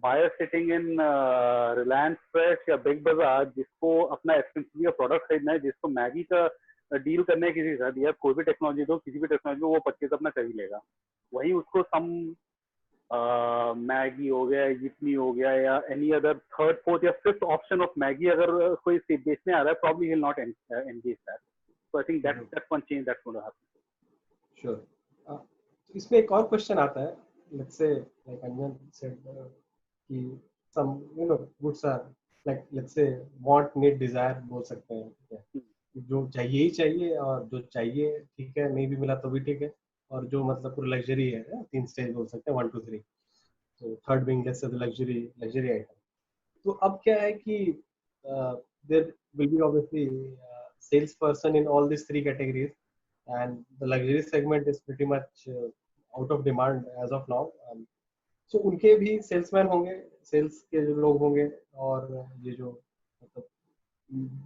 buyer sitting in Reliance Fresh या बिग बाजार जिसको अपना एफएमसीजी का प्रोडक्ट खरीदना है, जिसको मैगी का डील करना है किसी के साथ, या कोई भी टेक्नोलॉजी दो, किसी भी टेक्नोलॉजी वो परचेज अपना कर ही लेगा. वही उसको सम मैगी हो गया, जितनी हो गया, या एनी अदर थर्ड फोर्थ या फिफ्थ ऑप्शन ऑफ मैगी अगर कोई बेचने आ रहा है, probably he will not engage that. So I think that's one change that's going to happen. Sure. इसमें एक और क्वेश्चन आता है. Let's say like Anjan said कि some goods are like let's say want, need, desire बोल सकते हैं. ठीक है, जो चाहिए ही चाहिए, और जो चाहिए ठीक है, नहीं भी मिला तो भी ठीक है, और जो मतलब पूरा लग्जरी है, 3 स्टेज बोल सकते हैं, 1 2 3. तो third being let's say luxury item. तो अब क्या है कि there will be obviously sales person in all this 3 categories, and the luxury segment is pretty much out of demand as of now. So उनके भी सेल्समैन होंगे, sales के जो लोग होंगे, और ये जो मतलब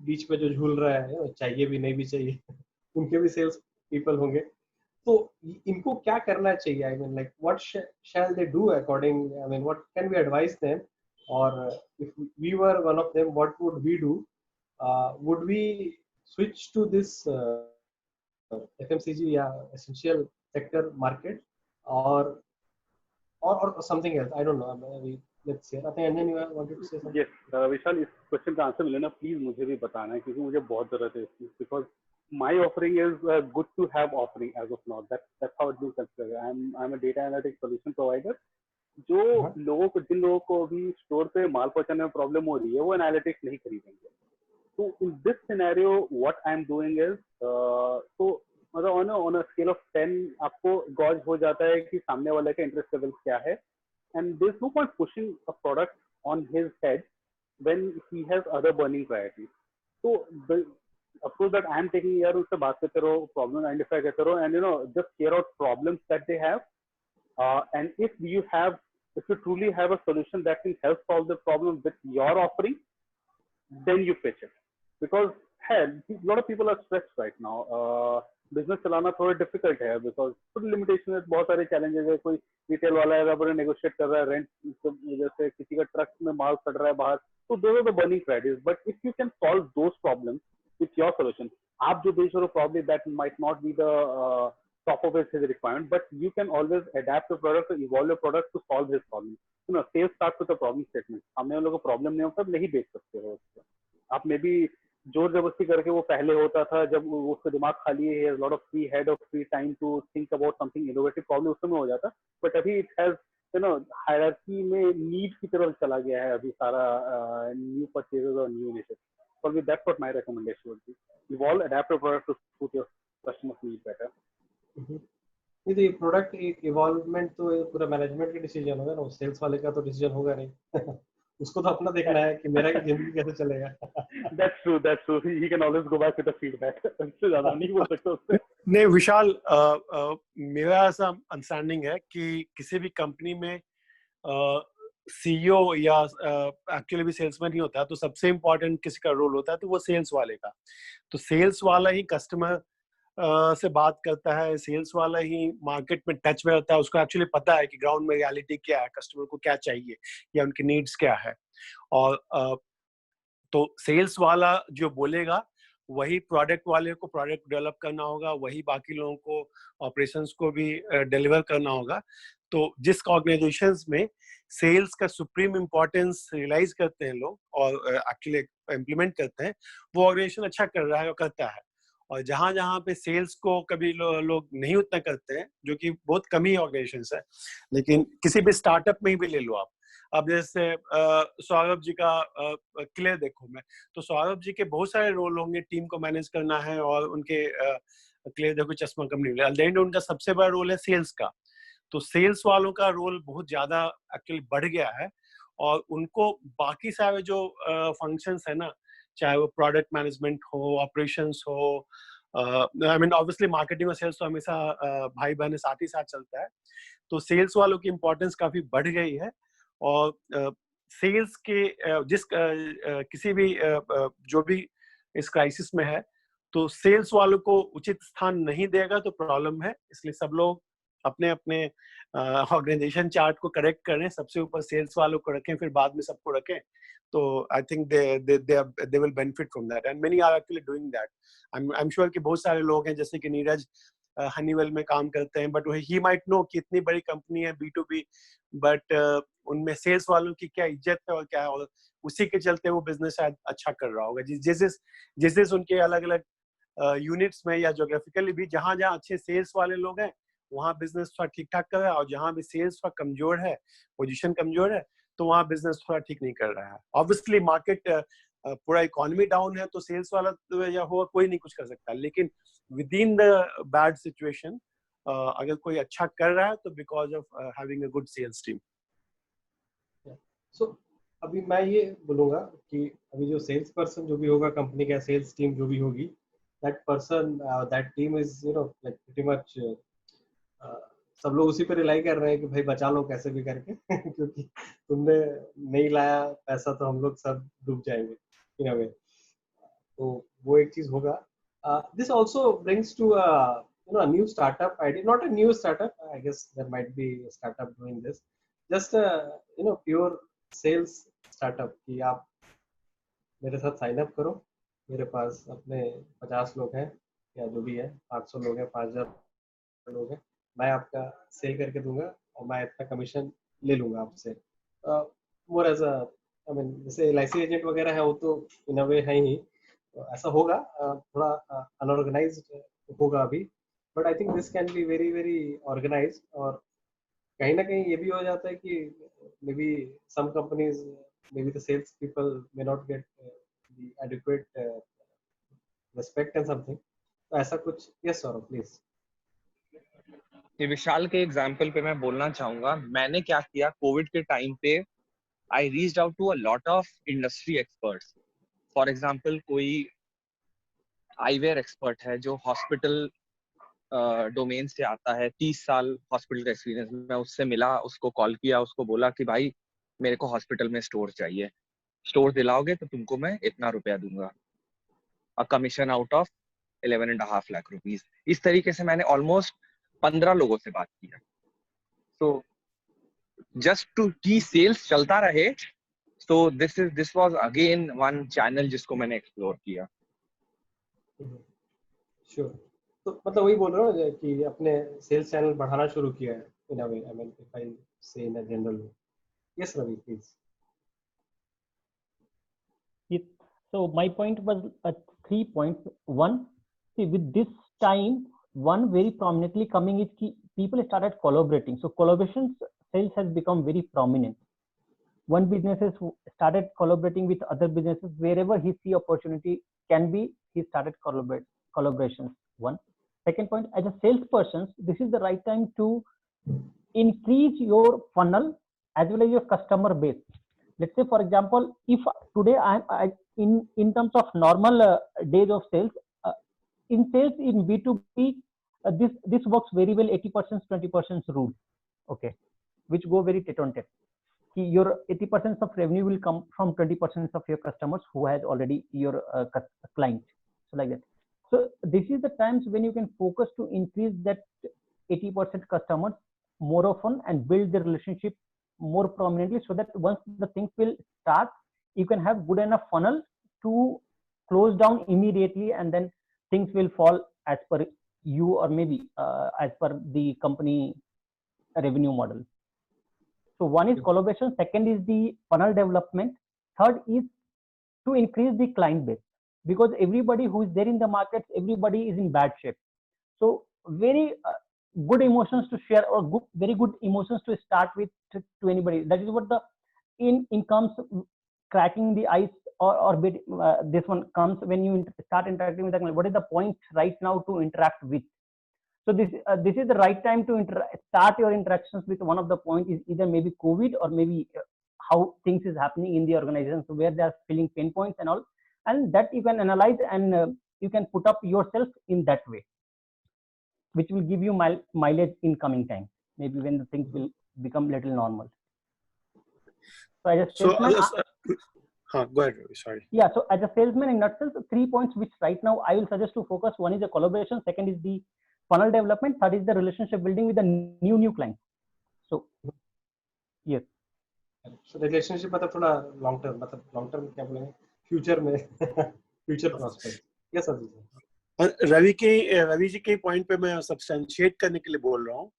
बीच में जो झूल रहा है, चाहिए भी नहीं भी चाहिए, उनके भी सेल्स पीपल होंगे. तो इनको क्या करना चाहिए? I mean like what shall they do according, I mean what can we advise them, और if we were one of them what would we do? Would we switch to this FMCG या essential sector market, or something else? I don't know. Maybe let's say. I think Anjan, you wanted to say something. Yes, विशाल, इस question का answer मिले ना, please मुझे भी बताना है, क्योंकि मुझे बहुत जरूरत है इसकी. Because my offering is good to have offering as of now. That's how it is considered. I'm a data analytics solution provider. जो लोगों को, जिन लोगों को अभी स्टोर पे माल पहुंचाने में प्रॉब्लम हो रही है, वो एनालिटिक्स नहीं खरीदेंगे. So in this scenario, what I'm doing is, so मतलब on a scale of 10, आपको गॉज हो जाता है कि सामने वाले का इंटरेस्ट लेवल क्या है, and there's no point pushing a product on his head when he has other burning priorities. So the approach that I'm taking here, उससे बात करते रहो, प्रॉब्लम आइडेंटिफाई करते रहो, and just share out problems that they have, and if you truly have a solution that can help solve the problem with your offering, then you pitch it. Because a lot of people are stressed right now. Business चलाना थोड़ा difficult है, because कुछ limitation है, बहुत सारे challenges है. कोई retail वाला है, अगर नेगोशिएट कर रहा है रेंट की वजह से, किसी का ट्रक में माल चढ़ रहा है बाहर, तो those are the burning priorities. But if you can solve those problems with your solution, आप जो बेच रहे हो problem that might not be the top of his requirement, but you can always adapt your product or evolve your product to solve his problem. Sales starts with a problem statement. सामने वालों को problem नहीं होता, नहीं बेच सकते हो उसको. आप मे बी जोर जबरदस्ती करके, वो पहले होता था जब उसका दिमाग खाली है, lot of free head of free time to think about something innovative, problem उस समय हो जाता. बट अभी इट हैज हायरार्की में नीड की तरफ चला गया है अभी सारा न्यू परचेजेस और new initiative. For me that's what my recommendation would be. Evolve, adapt your product to suit your customers need better. नहीं, तो ये प्रोडक्ट इवॉल्वमेंट तो पूरा मैनेजमेंट का डिसीजन होगा ना, सेल्स वाले का तो डिसीजन होगा नहीं. उसको तो अपना देखना है कि मेरा जिंदगी कैसे चलेगा. That's true. He can always go back with the feedback. उससे ज्यादा नहीं बोल सकता उससे. नहीं विशाल, मेरा ऐसा अंडरस्टैंडिंग है कि किसी भी कंपनी में सीईओ या एक्चुअली भी सेल्समैन ही होता है, तो सबसे इम्पोर्टेंट किसी का रोल होता है, तो वो सेल्स वाले का. तो सेल्स वाला ही कस्टमर से बात करता है, सेल्स वाला ही मार्केट में टच में रहता है, उसको एक्चुअली पता है कि ग्राउंड में रियलिटी क्या है, कस्टमर को क्या चाहिए या उनकी नीड्स क्या है. और तो सेल्स वाला जो बोलेगा, वही प्रोडक्ट वाले को प्रोडक्ट डेवलप करना होगा, वही बाकी लोगों को ऑपरेशंस को भी डिलीवर करना होगा. तो जिस ऑर्गेनाइजेशंस में सेल्स का सुप्रीम इम्पोर्टेंस रियलाइज करते हैं लोग और एक्चुअली इम्प्लीमेंट करते हैं, वो ऑर्गेनाइजेशन अच्छा कर रहा है और करता है. और जहां जहां पे सेल्स को कभी लोग नहीं उतना करते हैं, जो कि बहुत कम ही ऑर्गेनाइजेशंस है, लेकिन किसी भी स्टार्टअप में ही भी ले लो आप. अब जैसे सौरभ जी का क्लियर देखो मैं, तो सौरभ जी के बहुत सारे रोल होंगे, टीम को मैनेज करना है, और उनके क्लियर देखो चश्मा कंपनी में एंड उनका सबसे बड़ा रोल है सेल्स का. तो सेल्स वालों का रोल बहुत ज्यादा एक्चुअली बढ़ गया है, और उनको बाकी सारे जो फंक्शंस है ना, चाहे वो प्रोडक्ट मैनेजमेंट हो, ऑपरेशंस हो, आई मीन ऑब्वियसली मार्केटिंग और सेल्स तो हमेशा भाई बहन साथ ही साथ चलता है. तो सेल्स वालों की इम्पोर्टेंस काफी बढ़ गई है. और सेल्स के किसी भी जो भी इस क्राइसिस में है, तो सेल्स वालों को उचित स्थान नहीं देगा तो प्रॉब्लम है. इसलिए सब लोग अपने अपने ऑर्गेनाइजेशन चार्ट को करेक्ट करें, सबसे ऊपर सेल्स वालों को रखें, फिर बाद में सबको रखें. तो I think they will benefit from that, and many are actually doing that. I'm sure कि बहुत सारे लोग हैं, जैसे कि नीरज हनीवेल में काम करते हैं, बट ही माइट नो कि इतनी बड़ी कंपनी है B2B, बट उनमें सेल्स वालों की क्या इज्जत है और क्या है, और उसी के चलते वो बिजनेस शायद अच्छा कर रहा होगा। जिस उनके अलग अलग यूनिट्स में या जोग्राफिकली भी जहाँ जहाँ अच्छे सेल्स वाले लोग हैं वहाँ बिजनेस थोड़ा ठीक ठाक कर रहा है, और जहाँ भी सेल्स थोड़ा कमजोर है, पोजीशन कमजोर है, तो वहाँ बिजनेस थोड़ा ठीक नहीं कर रहा है। ऑब्वियसली मार्केट पूरा इकोनॉमी डाउन है तो सेल्स वाला तो या हुआ कोई नहीं कुछ कर सकता, लेकिन within the bad situation अगर कोई अच्छा कर रहा है तो because of having a good sales team. So अभी मैं ये बोलूंगा कि अभी जो सेल्स पर्सन जो भी होगा कंपनी का, सेल्स टीम जो भी होगी, that person that team is like pretty much सब लोग उसी पे रिलाई कर रहे हैं कि भाई बचा लो कैसे भी करके क्योंकि तुमने नहीं लाया पैसा तो हम लोग सब डूब जाएंगे इन अ वे। तो वो एक चीज होगा। This also brings to a new startup idea, not a new startup, I guess there might be a startup doing this, just a pure sales startup कि आप मेरे साथ साइन अप करो, मेरे पास अपने 50 लोग हैं या जो भी है, 500 लोग हैं, 5000 लोग हैं, मैं आपका सेल करके दूंगा और मैं इतना कमीशन ले लूंगा आपसे। More as a I mean जैसे LIC एजेंट वगैरह है वो तो इन अ वे है ही, तो ऐसा होगा, थोड़ा अनऑर्गेनाइज्ड होगा अभी, but I think this can be very very organized. और कहीं ना कहीं ये भी हो जाता है कि maybe some companies, maybe the sales people may not get the adequate respect and something, तो ऐसा कुछ। Yes Saurabh please. ये विशाल के एग्जाम्पल पे मैं बोलना चाहूंगा, मैंने क्या किया कोविड के टाइम पे, I reached out to a lot of industry experts. For example कोई आईवेयर एक्सपर्ट है जो हॉस्पिटल डोमेन से आता है, 30 साल हॉस्पिटल का एक्सपीरियंस, मैं उससे मिला, उसको कॉल किया, उसको बोला कि भाई मेरे को हॉस्पिटल में स्टोर चाहिए, स्टोर दिलाओगे तो तुमको मैं इतना रुपया दूंगा, a commission out of 11.5 lakh rupees. इस तरीके से मैंने ऑलमोस्ट 15 लोगों से बात किया। तो जस्ट टू की सेल्स चलता रहे, so this was again one channel जिसको मैंने एक्सप्लोर किया। श्योर। तो मतलब वही बोल रहा हूँ कि अपने सेल्स चैनल बढ़ाना शुरू किया है इन अ वे, I mean if I say in a general way. Yes Ravi please. So my point was 3 points. One, see, with this time, one very prominently coming is कि people started collaborating. So collaboration sales has become very prominent. One businesses started collaborating with other businesses wherever he see opportunity can be. He started collaborations. One. Second point, as a salesperson, this is the right time to increase your funnel as well as your customer base. Let's say, for example, if today I in terms of normal days of sales, in sales in B2B, this works very well. 80% 20% rule, okay, which go very tit on tit. Your 80% of revenue will come from 20% of your customers who has already your client. So like that. So this is the times when you can focus to increase that 80% customers more often and build the relationship more prominently, so that once the things will start, you can have good enough funnel to close down immediately, and then things will fall as per you, or maybe as per the company revenue model. So one is collaboration, second is the funnel development, third is to increase the client base, because everybody who is there in the markets, everybody is in bad shape. So very good emotions to share, or very good emotions to start with to anybody. That is what the in comes cracking the ice, or this one comes when you start interacting with the client. What is the point right now to interact with? So this is the right time to start your interactions with. One of the point is either maybe COVID, or maybe how things is happening in the organization, so where they are feeling pain points and all, and that you can analyze, and you can put up yourself in that way, which will give you mileage in coming time, maybe when the things will become little normal. So as a salesman, go ahead, sorry. Yeah, so as a salesman, in nutshell, 3 points which right now I will suggest to focus. One is the collaboration, second is the funnel development, third is the relationship building with the new clients. So yes. So relationship मतलब थोड़ा long term, मतलब long term क्या बोलेंगे, future में future prospect. Yes, Abhi. Ravi ji के point पे मैं substantiate करने के लिए बोल रहा हूँ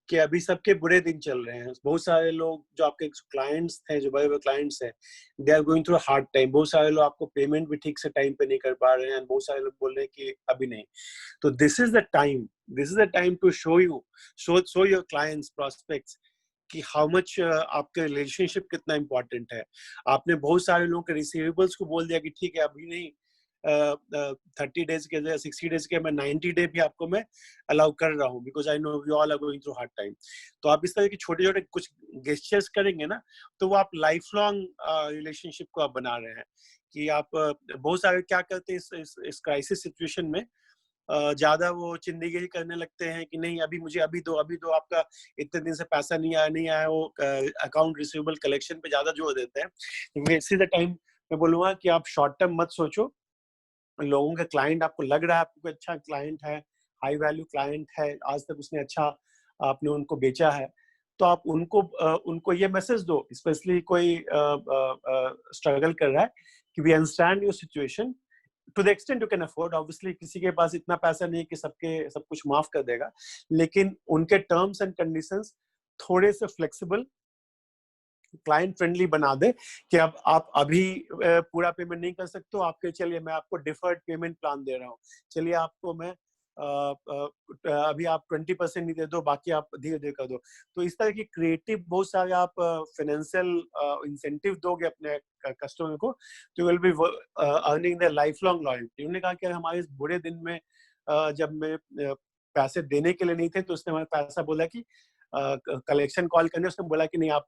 कि अभी सबके बुरे दिन चल रहे हैं। बहुत सारे लोग जो आपके क्लाइंट्स हैं, जो बड़े बड़े क्लाइंट्स हैं, they are going through hard time. बहुत सारे लोग आपको पेमेंट भी ठीक से टाइम पे नहीं कर पा रहे हैं। बहुत सारे लोग बोल रहे हैं कि अभी नहीं। तो this is the time to show your clients, prospects कि हाउ मच आपके रिलेशनशिप कितना इंपॉर्टेंट है। आपने बहुत सारे लोगों के रिसीवेबल्स को बोल दिया कि ठीक है अभी नहीं, 30 डेज के 60 डेज के मैं 90 डे भी आपको मैं अलाउ कर रहा हूँ, because I know we all are going through hard time. तो आप इस तरह के छोटे छोटे कुछ गेस्चर्स करेंगे ना, तो वो आप लाइफ लॉन्ग रिलेशनशिप को आप बना रहे हैं। कि आप बहुत सारे क्या करते हैं इस क्राइसिस सिचुएशन में, ज्यादा वो चिंदीगिरी करने लगते हैं कि नहीं अभी दो आपका इतने दिन से पैसा नहीं आया। वो अकाउंट रिसीवेबल कलेक्शन पे ज्यादा जोर देते हैं। इसी द टाइम मैं बोलूंगा कि आप शॉर्ट टर्म मत सोचो। लोगों का क्लाइंट आपको लग रहा है आपको अच्छा क्लाइंट है, हाई वैल्यू क्लाइंट है, आज तक उसने अच्छा आपने उनको बेचा है, तो आप उनको ये मैसेज दो, स्पेशली कोई स्ट्रगल कर रहा है, कि we understand your situation to the extent you can afford. Obviously किसी के पास इतना पैसा नहीं है कि सब कुछ माफ कर देगा, लेकिन उनके टर्म्स एंड कंडीशंस थोड़े से फ्लेक्सिबल, क्लाइंट फ्रेंडली बना दे कि अब आप अभी पूरा पेमेंट नहीं कर सकते हो, आपके चलिए मैं आपको डिफर्ड पेमेंट प्लान दे रहा हूँ, चलिए आपको मैं अभी आप 20% नहीं दे दो, बाकी आप धीरे धीरे कर दो। तो इस तरह की क्रिएटिव बहुत सारे आप फाइनेंशियल इंसेंटिव दोगे अपने कस्टमर को, तो will be earning the life long loyalty. उन्होंने कहा कि हमारे इस बुरे दिन में जब मैं पैसे देने के लिए नहीं थे, तो उसने हमें पैसा बोला कि कलेक्शन कॉल करने, उसने बोला कि नहीं आप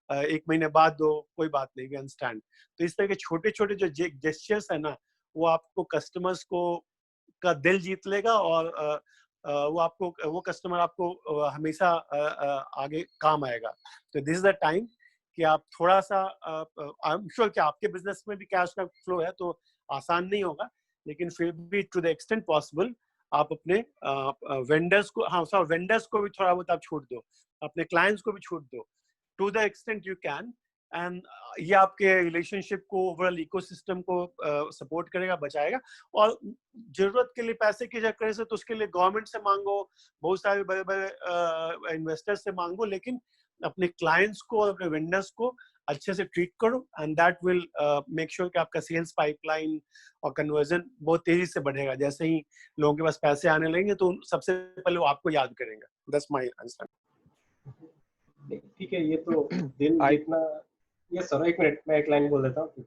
1 महीने बाद दो, कोई बात नहीं, वी अंडरस्टैंड। तो इस तरह के छोटे छोटे जो जेस्चर्स है ना, वो आपको कस्टमर्स को का दिल जीत लेगा, और वो कस्टमर आपको हमेशा आगे काम आएगा। तो दिस इज द टाइम कि आप थोड़ा सा, आई एम श्योर कि आपके बिजनेस में भी कैश का फ्लो है तो आसान नहीं होगा, लेकिन फिर भी टू द एक्सटेंट पॉसिबल आप अपने वेंडर्स को भी थोड़ा बहुत आप छूट दो, अपने क्लाइंट्स को भी छूट दो, to the extent you can. एंड ये आपके रिलेशनशिप को, ओवरऑल इकोसिस्टम को सपोर्ट करेगा, बचाएगा। और जरूरत के लिए पैसे की चक्कर से तो उसके लिए गवर्नमेंट से मांगो, बहुत सारे बड़े बड़े इन्वेस्टर्स से मांगो, लेकिन अपने क्लाइंट्स को और अपने वेंडर्स को अच्छे से ट्रीट करो, and that will make sure कि आपका सेल्स पाइपलाइन और कन्वर्जन बहुत तेजी से बढ़ेगा। जैसे ही लोगों के पास पैसे आने लगेंगे तो सबसे पहले वो आपको याद करेंगे। That's my understanding. ठीक है, ये तो दिल जीतना, ये सर एक मिनट मैं एक लाइन बोल देता हूँ।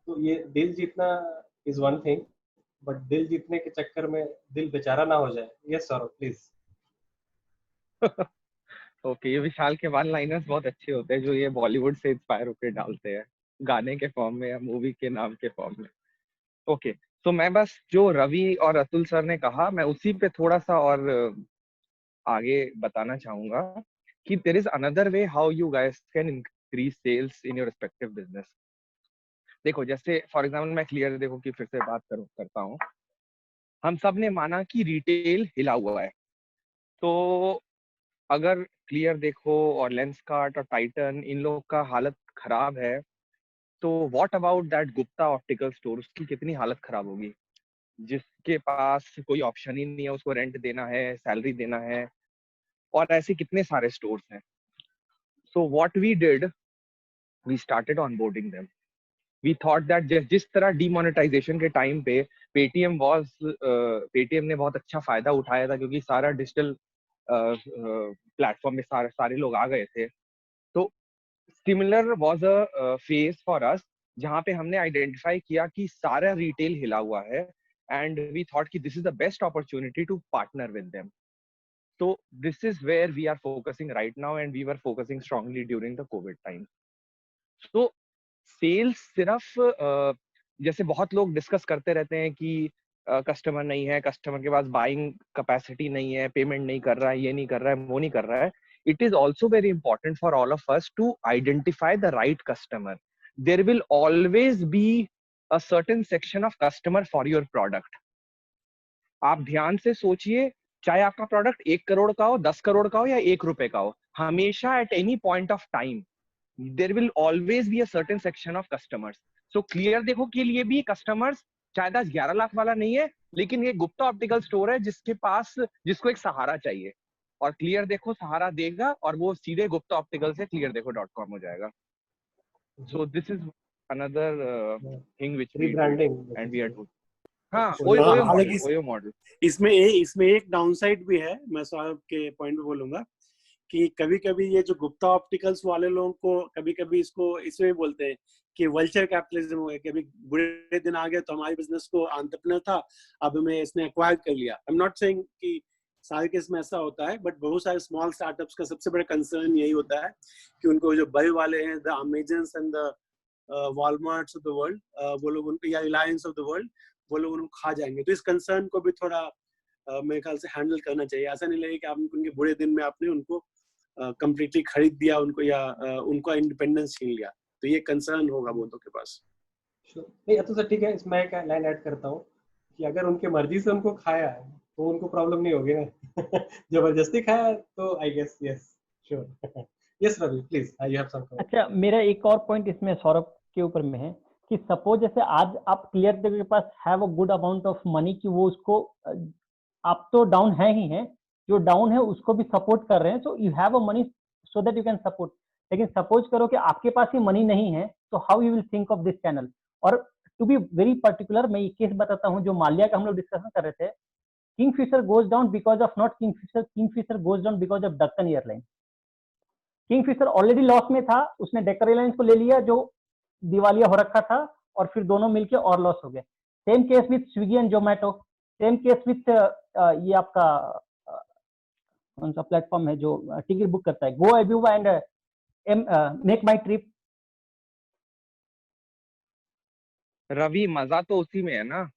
तो ये दिल जीतना इज वन थिंग, बट दिल जीतने के चक्कर में दिल बेचारा ना हो जाए। Yes sir, please. ओके, ये विशाल के वन लाइनर्स बहुत अच्छे होते हैं, जो ये बॉलीवुड से इंस्पायर होकर डालते हैं गाने के फॉर्म में या मूवी के नाम के फॉर्म में। ओके, तो मैं बस जो रवि और अतुल सर ने कहा, मैं उसी पे थोड़ा सा और आगे बताना चाहूंगा कि there is another way how you guys can increase sales in your respective business. देखो, जैसे फॉर एग्जांपल मैं क्लियर देखो कि फिर से बात करता हूँ। हम सब ने माना कि रिटेल हिला हुआ है, तो अगर क्लियर देखो और लेंसकार्ट और टाइटन, इन लोगों का हालत खराब है, तो what about that Gupta optical store, उसकी कितनी हालत खराब होगी, जिसके पास कोई ऑप्शन ही नहीं है, उसको रेंट देना है, सैलरी देना है, और ऐसे कितने सारे स्टोर्स हैं। So what we did, we started onboarding them. We thought that जिस तरह डीमोनेटाइजेशन के टाइम पे पेटीएम ने बहुत अच्छा फायदा उठाया था, क्योंकि सारा डिजिटल प्लेटफॉर्म में सारे लोग आ गए थे। तो similar was a phase for us, जहाँ पे हमने आइडेंटिफाई किया कि सारा रिटेल हिला हुआ है, एंड वी थॉट कि this is the best opportunity to partner with them. So this is where we are focusing right now, and we were focusing strongly during the COVID time. So sales सिर्फ जैसे बहुत लोग discuss करते रहते हैं कि customer नहीं है, कस्टमर के पास बाइंग कैपेसिटी नहीं है, पेमेंट नहीं कर रहा है, ये नहीं कर रहा है, वो नहीं कर रहा है। It is also very important for all of us to identify the right customer. There will always be a certain section of customer for your product. आप ध्यान से सोचिए, चाहे आपका प्रोडक्ट 1 करोड़ का हो, 10 करोड़ का हो या 1 रुपए का हो, हमेशा at any point of time there will always be a certain section of customers. So Clear Dekho के लिए भी कस्टमर्स शायद आज 11 लाख वाला नहीं है, लेकिन ये गुप्ता ऑप्टिकल स्टोर है जिसको एक सहारा चाहिए, और क्लियर देखो सहारा देगा और वो सीधे गुप्ता ऑप्टिकल से cleardekho.com हो जाएगा. So this is another thing which we do and we are doing. हाँ, ओयो मॉडल. इसमें एक डाउनसाइड भी है, मैं सौरभ के पॉइंट पे बोलूंगा कि कभी कभी ये जो गुप्ता ऑप्टिकल्स वाले लोगों को कभी कभी इसमें बोलते हैं कि वल्चर कैपिटलिज्म हो गया, कभी बुरे दिन आ गए तो हमारे बिजनेस को एंटरप्रेन्योर था, अब हमें इसने एक्वायर कर लिया. आई एम नॉट सेइंग कि सारे केस में ऐसा होता है, बट बहुत सारे स्मॉल स्टार्टअप्स का सबसे बड़ा कंसर्न यही होता है कि उनको जो बड़े वाले हैं, the Amazons and the Walmarts of the world, वो लोग उनको, या रिलायंस ऑफ द वर्ल्ड, वो लोग उनको खा जाएंगे. तो इस कंसर्न को भी थोड़ा मेरे ख्याल से हैंडल करना चाहिए. ऐसा नहीं लगे कि आप उनके बुरे दिन में आपने उनको कंप्लीटली खरीद दिया उनको, या उनका इंडिपेंडेंस छीन लिया. तो ये कंसर्न होगा बहुतों के पास. नहीं अतुल सर, ठीक है, इसमें एक लाइन ऐड करता हूँ कि अगर उनके मर्जी से उनको खाया तो उनको प्रॉब्लम नहीं होगी ना. जबरदस्ती खाया तो I guess yes, sure. Yes Ravi, please, you have some. अच्छा, मेरा एक और पॉइंट इसमें सौरभ के ऊपर में है कि सपोज जैसे आज आप क्लियर के पास have a good amount of money कि वो उसको, आप तो डाउन है ही है, जो डाउन है उसको भी सपोर्ट कर रहे हैं, so you have a money so that you can support. लेकिन सपोज करो कि आपके पास ही मनी नहीं है, तो how you will think of this channel. और टू बी वेरी पर्टिकुलर, मैं ये केस बताता हूँ जो माल्या का हम लोग डिस्कशन कर रहे थे. Kingfisher goes down because of not Kingfisher goes down because of Deccan airline. Kingfisher already loss में था, उसने डेक्कन एयरलाइंस को ले लिया जो दिवालिया हो रखा था, और फिर दोनों मिलके और लॉस हो गए. Same case with Swiggy and Zomato, same case with ये आपका कौन सा प्लेटफॉर्म है जो टिकट बुक करता है, Goibibo and MakeMyTrip. Ravi, मजा तो उसी में है ना.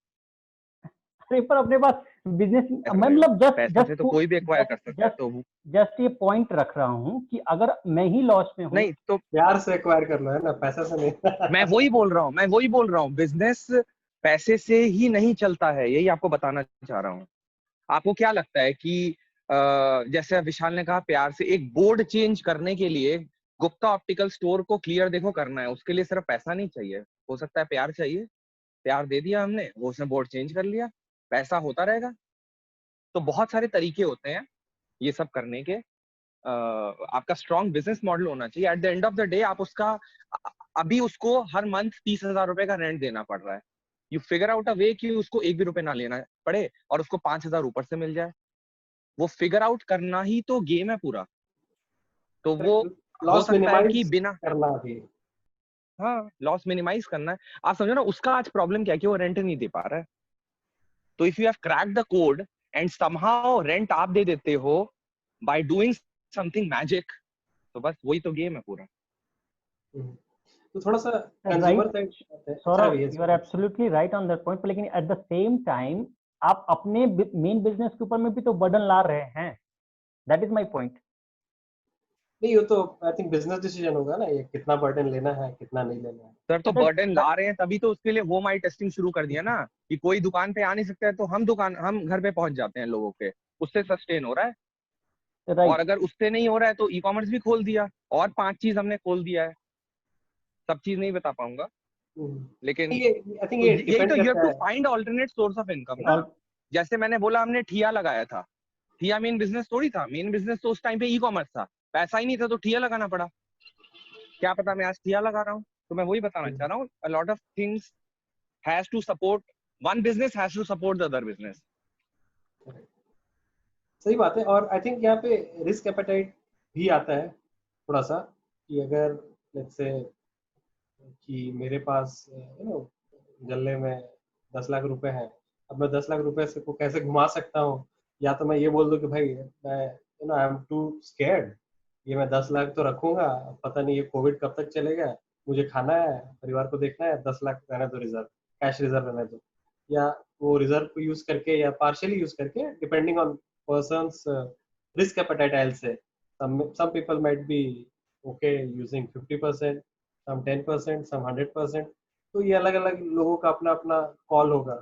अरे पर अपने पास बिजनेस, मतलब जस्ट तो कोई भी एक्वायर कर सकता है. तो जस्ट ये पॉइंट रख रहा हूँ कि अगर मैं ही लॉस में हूँ, नहीं तो प्यार से एक्वायर कर लो, है ना, पैसा से नहीं. मैं वही बोल रहा हूँ, बिजनेस पैसे से ही नहीं चलता है, यही आपको बताना चाह रहा हूँ. आपको क्या लगता है कि जैसे विशाल ने कहा प्यार से, एक बोर्ड चेंज करने के लिए गुप्ता ऑप्टिकल स्टोर को क्लियर देखो करना है, उसके लिए सिर्फ पैसा नहीं चाहिए, हो सकता है प्यार चाहिए. प्यार दे दिया हमने, वो उसने बोर्ड चेंज कर लिया, पैसा होता रहेगा. तो बहुत सारे तरीके होते हैं ये सब करने के. आपका स्ट्रॉन्ग बिजनेस मॉडल होना चाहिए. At the end of the day आप उसका, अभी उसको हर मंथ 30,000 रुपए का रेंट देना पड़ रहा है. यू फिगर आउट अ वे कि उसको 1 भी रुपए ना लेना पड़े और उसको 5,000 ऊपर से मिल जाए. वो फिगर आउट करना ही तो गेम है पूरा. तो वो हो सकता है कि बिना करना भी, हाँ, लॉस मिनिमाइज करना है. आप समझो ना, उसका आज प्रॉब्लम क्या है कि वो रेंट नहीं दे पा रहा है. तो if you have cracked the code and somehow rent आप दे देते हो बाय डूइंग समथिंग मैजिक, तो बस वही तो गेम है पूरा. तो थोड़ा सा consumer side, Saurabh, you are absolutely right on that point. लेकिन एट द सेम टाइम आप अपने मेन बिजनेस के ऊपर में भी तो बर्डन ला रहे हैं. That is my point. नहीं, वो तो आई थिंक बिजनेस डिसीजन होगा ना, ये कितना बर्डन लेना है, कितना नहीं लेना है. सर, तो बर्डन ला रहे हैं तभी तो उसके लिए होम आई टेस्टिंग शुरू कर दिया ना, कि कोई दुकान पे आ नहीं सकता है तो हम घर पे पहुंच जाते हैं लोगों के, उससे सस्टेन हो रहा है. और अगर उससे नहीं हो रहा है तो ई कॉमर्स भी खोल दिया, और 5 चीज हमने खोल दिया है. सब चीज नहीं बता पाऊंगा, लेकिन यही तो, you have to find alternate source of income ना. जैसे मैंने बोला, हमने ठिया लगाया था. ठिया मेन बिजनेस थोड़ी था. मेन बिजनेस तो उस टाइम पे ई कॉमर्स था, पैसा ही नहीं था तो ठिया लगाना पड़ा. क्या पता मैं आज ठिया लगा रहा हूँ. तो मैं वही बताना चाह रहा हूँ, a lot of things has to support, one business has to support the other business. सही बात है. और आई थिंक यहाँ पे रिस्क एपेटाइट भी आता है थोड़ा सा, कि अगर लेट्स से कि मेरे पास गले में 10 लाख रुपए हैं, अब मैं 10 लाख रुपए से को कैसे घुमा सकता हूँ. या तो मैं ये बोल दूं कि भाई मैं आई एम टू स्कैर्ड, ये मैं 10 लाख तो रखूंगा, पता नहीं ये कोविड कब तक चलेगा, मुझे खाना है, परिवार को देखना है, 10 लाख रहने दो रिजर्व, कैश रिजर्व रहने दो. या वो रिजर्व को यूज करके या पार्शियली यूज करके, depending on persons risk appetite, I'll say some people might be okay using 50%, some 10%, some 100%. तो ये अलग अलग लोगों का अपना अपना कॉल होगा,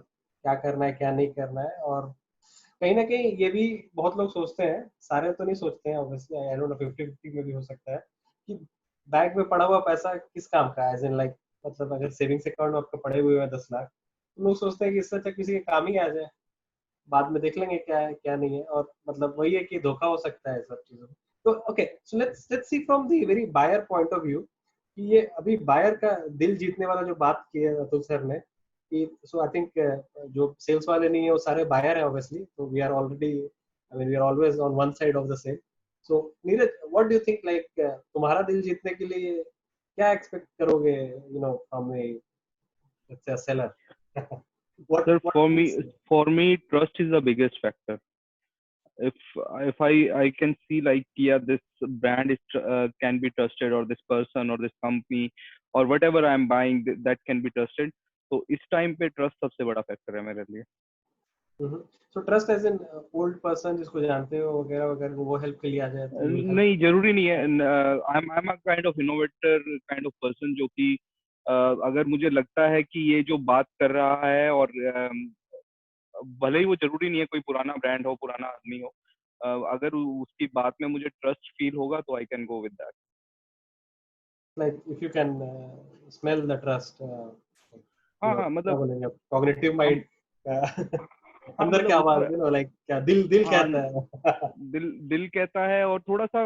क्या करना है क्या नहीं करना है. और कहीं ना कहीं ये भी बहुत लोग सोचते हैं, सारे तो नहीं सोचते हैं ऑब्वियसली, आई डोंट नो, 50-50 में भी हो सकता है कि बैंक में पड़ा हुआ पैसा किस काम का, एज इन लाइक, मतलब अगर सेविंग्स अकाउंट में आपके पड़े हुए हैं 10 लाख, लोग सोचते हैं कि इससे अच्छा किसी के काम ही आ जाए, बाद में देख लेंगे क्या है क्या नहीं है, और मतलब वही है कि धोखा हो सकता है सब चीजों में। तो okay, so let's see from the very buyer point of view कि ये अभी बायर का दिल जीतने वाला जो बात की है अतुल सर ने, कि सो आई थिंक जो सेल्स वाले नहीं है वो सारे बायर है ऑब्वियसली, तो we are already, I mean we are always on one side of the sale. So Neeraj, what do you think, like तुम्हारा दिल जीतने के लिए क्या एक्सपेक्ट करोगे, you know, from a let's say seller? Sir, for me, trust is the biggest factor. If I can see like, yeah, this brand is can be trusted, or this person or this company or whatever I am buying, that can be trusted, तो इस time पे trust सबसे बड़ा factor है मेरे लिए। So trust as an old person जिसको जानते हो वगैरह वगैरह, वो हेल्प के लिए आ जाए तो नहीं, जरूरी नहीं है। I am a kind of innovator kind of person, जो कि अगर मुझे लगता है कि ये जो बात कर रहा है, और भले ही वो जरूरी नहीं है कोई पुराना ब्रांड हो, पुराना आदमी हो, अगर उसकी बात में मुझे ट्रस्ट फील होगा तो I can go with that. Like if you can smell the trust, हाँ मतलब कॉग्निटिव माइंड अंदर क्या आवाज, यू नो, लाइक क्या दिल कहता है। दिल कहता है, और थोड़ा सा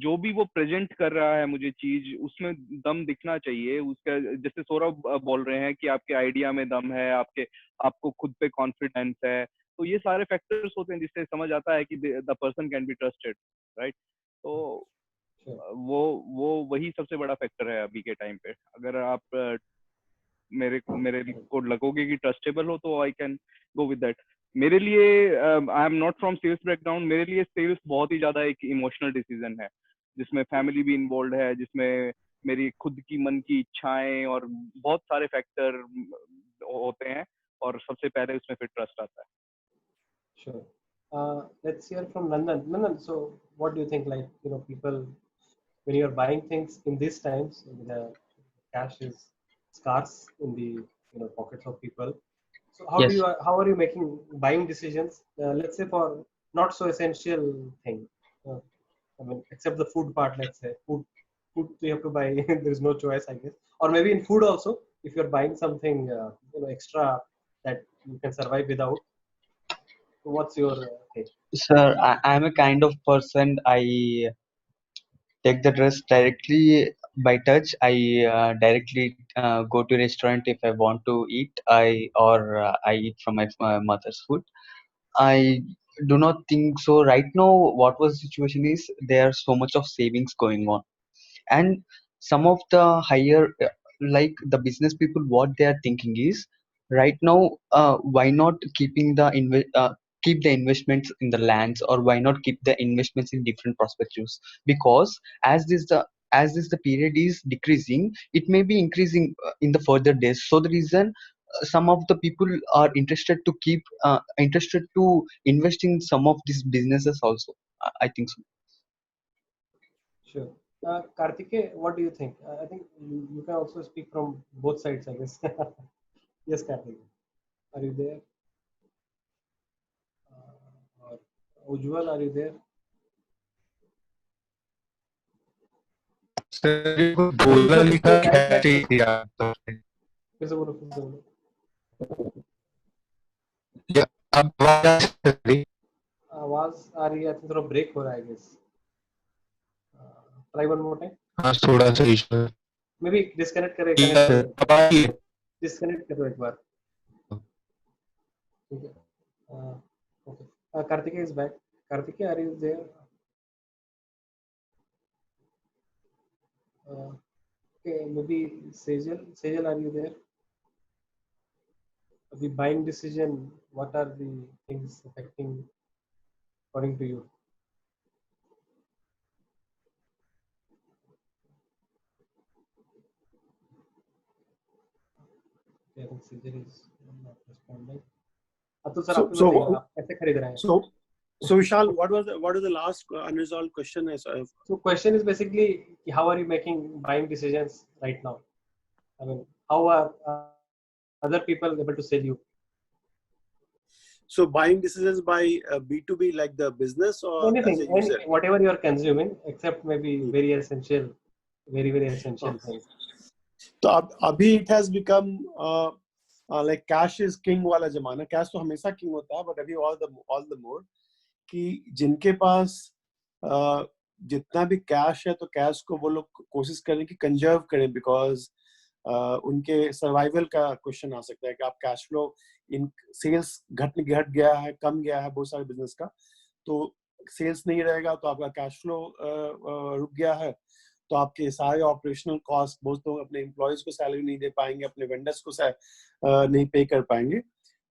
जो भी वो प्रेजेंट कर रहा है मुझे चीज, उसमें दम दिखना चाहिए उसका। जैसे सौरभ बोल रहे हैं कि आपके आइडिया में दम है, आपको खुद पे कॉन्फिडेंस है, तो ये सारे फैक्टर्स होते हैं जिससे समझ आता है कि the person can be trusted, right. तो वो वही सबसे बड़ा फैक्टर है अभी के टाइम पे। अगर आप मेरे को लगोगे कि ट्रस्टेबल हो, तो I can go with that. मेरे लिए, I am not from sales background, मेरे लिए सेल्स बहुत ही ज्यादा एक इमोशनल डिसीजन है, जिसमें फैमिली भी इन्वॉल्व है, जिसमें मेरी खुद की मन की इच्छाएं और बहुत सारे फैक्टर होते हैं, और सबसे पहले उसमें फिर ट्रस्ट आता है। Sure. Let's hear from Nandan. Nandan, so what do you think, like, you know, people, when you're buying things in these times, the cash is scarce in the, you know, pockets of people. So how are you making buying decisions? Let's say for not so essential thing. I mean, except the food part. Let's say food you have to buy. There is no choice, I guess. Or maybe in food also, if you're buying something, you know, extra that you can survive without. So what's your take? Sir, I'm a kind of person, I take the dress directly by touch. I directly go to restaurant if I want to eat. I eat from my mother's food. I do not think so right now. What was the situation is, there are so much of savings going on, and some of the higher like the business people, what they are thinking is, right now, why not keep the investments in the lands, or why not keep the investments in different perspectives, because as this the period is decreasing, it may be increasing in the further days. So the reason some of the people are interested to invest in some of these businesses also. I think so. Sure. Karthike, what do you think? I think you can also speak from both sides, I guess. Yes, Karthike. Are you there? Or Ujjwal, are you there? Sir को बोला लिखा कैसे याद करते? फिर से बोलो, फिर से बोलो। अब आवाज आ रही है, थोड़ा ब्रेक हो रहा है, I guess. Try one more time. हाँ, थोड़ा सा इशू है। Maybe disconnect करो, connect करो। Disconnect करो एक बार। ठीक है। Okay. Karthike is back. Karthike, are you there? Okay, maybe Sejal, are you there? The buying decision, what are the things affecting according to you? I think Sejal is not responding. Atul sir, आप कैसे खरीद रहे हैं? So Vishal, what was the last unresolved question? So question is basically, how are you making buying decisions right now? I mean, how are other people able to sell you? So buying decisions by B2B, like the business, or anything, whatever you are consuming, except maybe very essential, very essential things. So abhi it has become like cash is king वाला जमाना, cash तो हमेशा king होता है, but अभी all the more कि जिनके पास जितना भी कैश है तो कैश को वो लोग कोशिश करें कि कंजर्व करें, बिकॉज उनके सर्वाइवल का क्वेश्चन आ सकता है कि आप कैश फ्लो इन सेल्स घट गया है, कम गया है बहुत सारे बिजनेस का, तो सेल्स नहीं रहेगा तो आपका कैश फ्लो रुक गया है, तो आपके सारे ऑपरेशनल कॉस्ट, बहुत लोग अपने एम्प्लॉयज को सैलरी नहीं दे पाएंगे, अपने वेंडर्स को नहीं पे कर पाएंगे,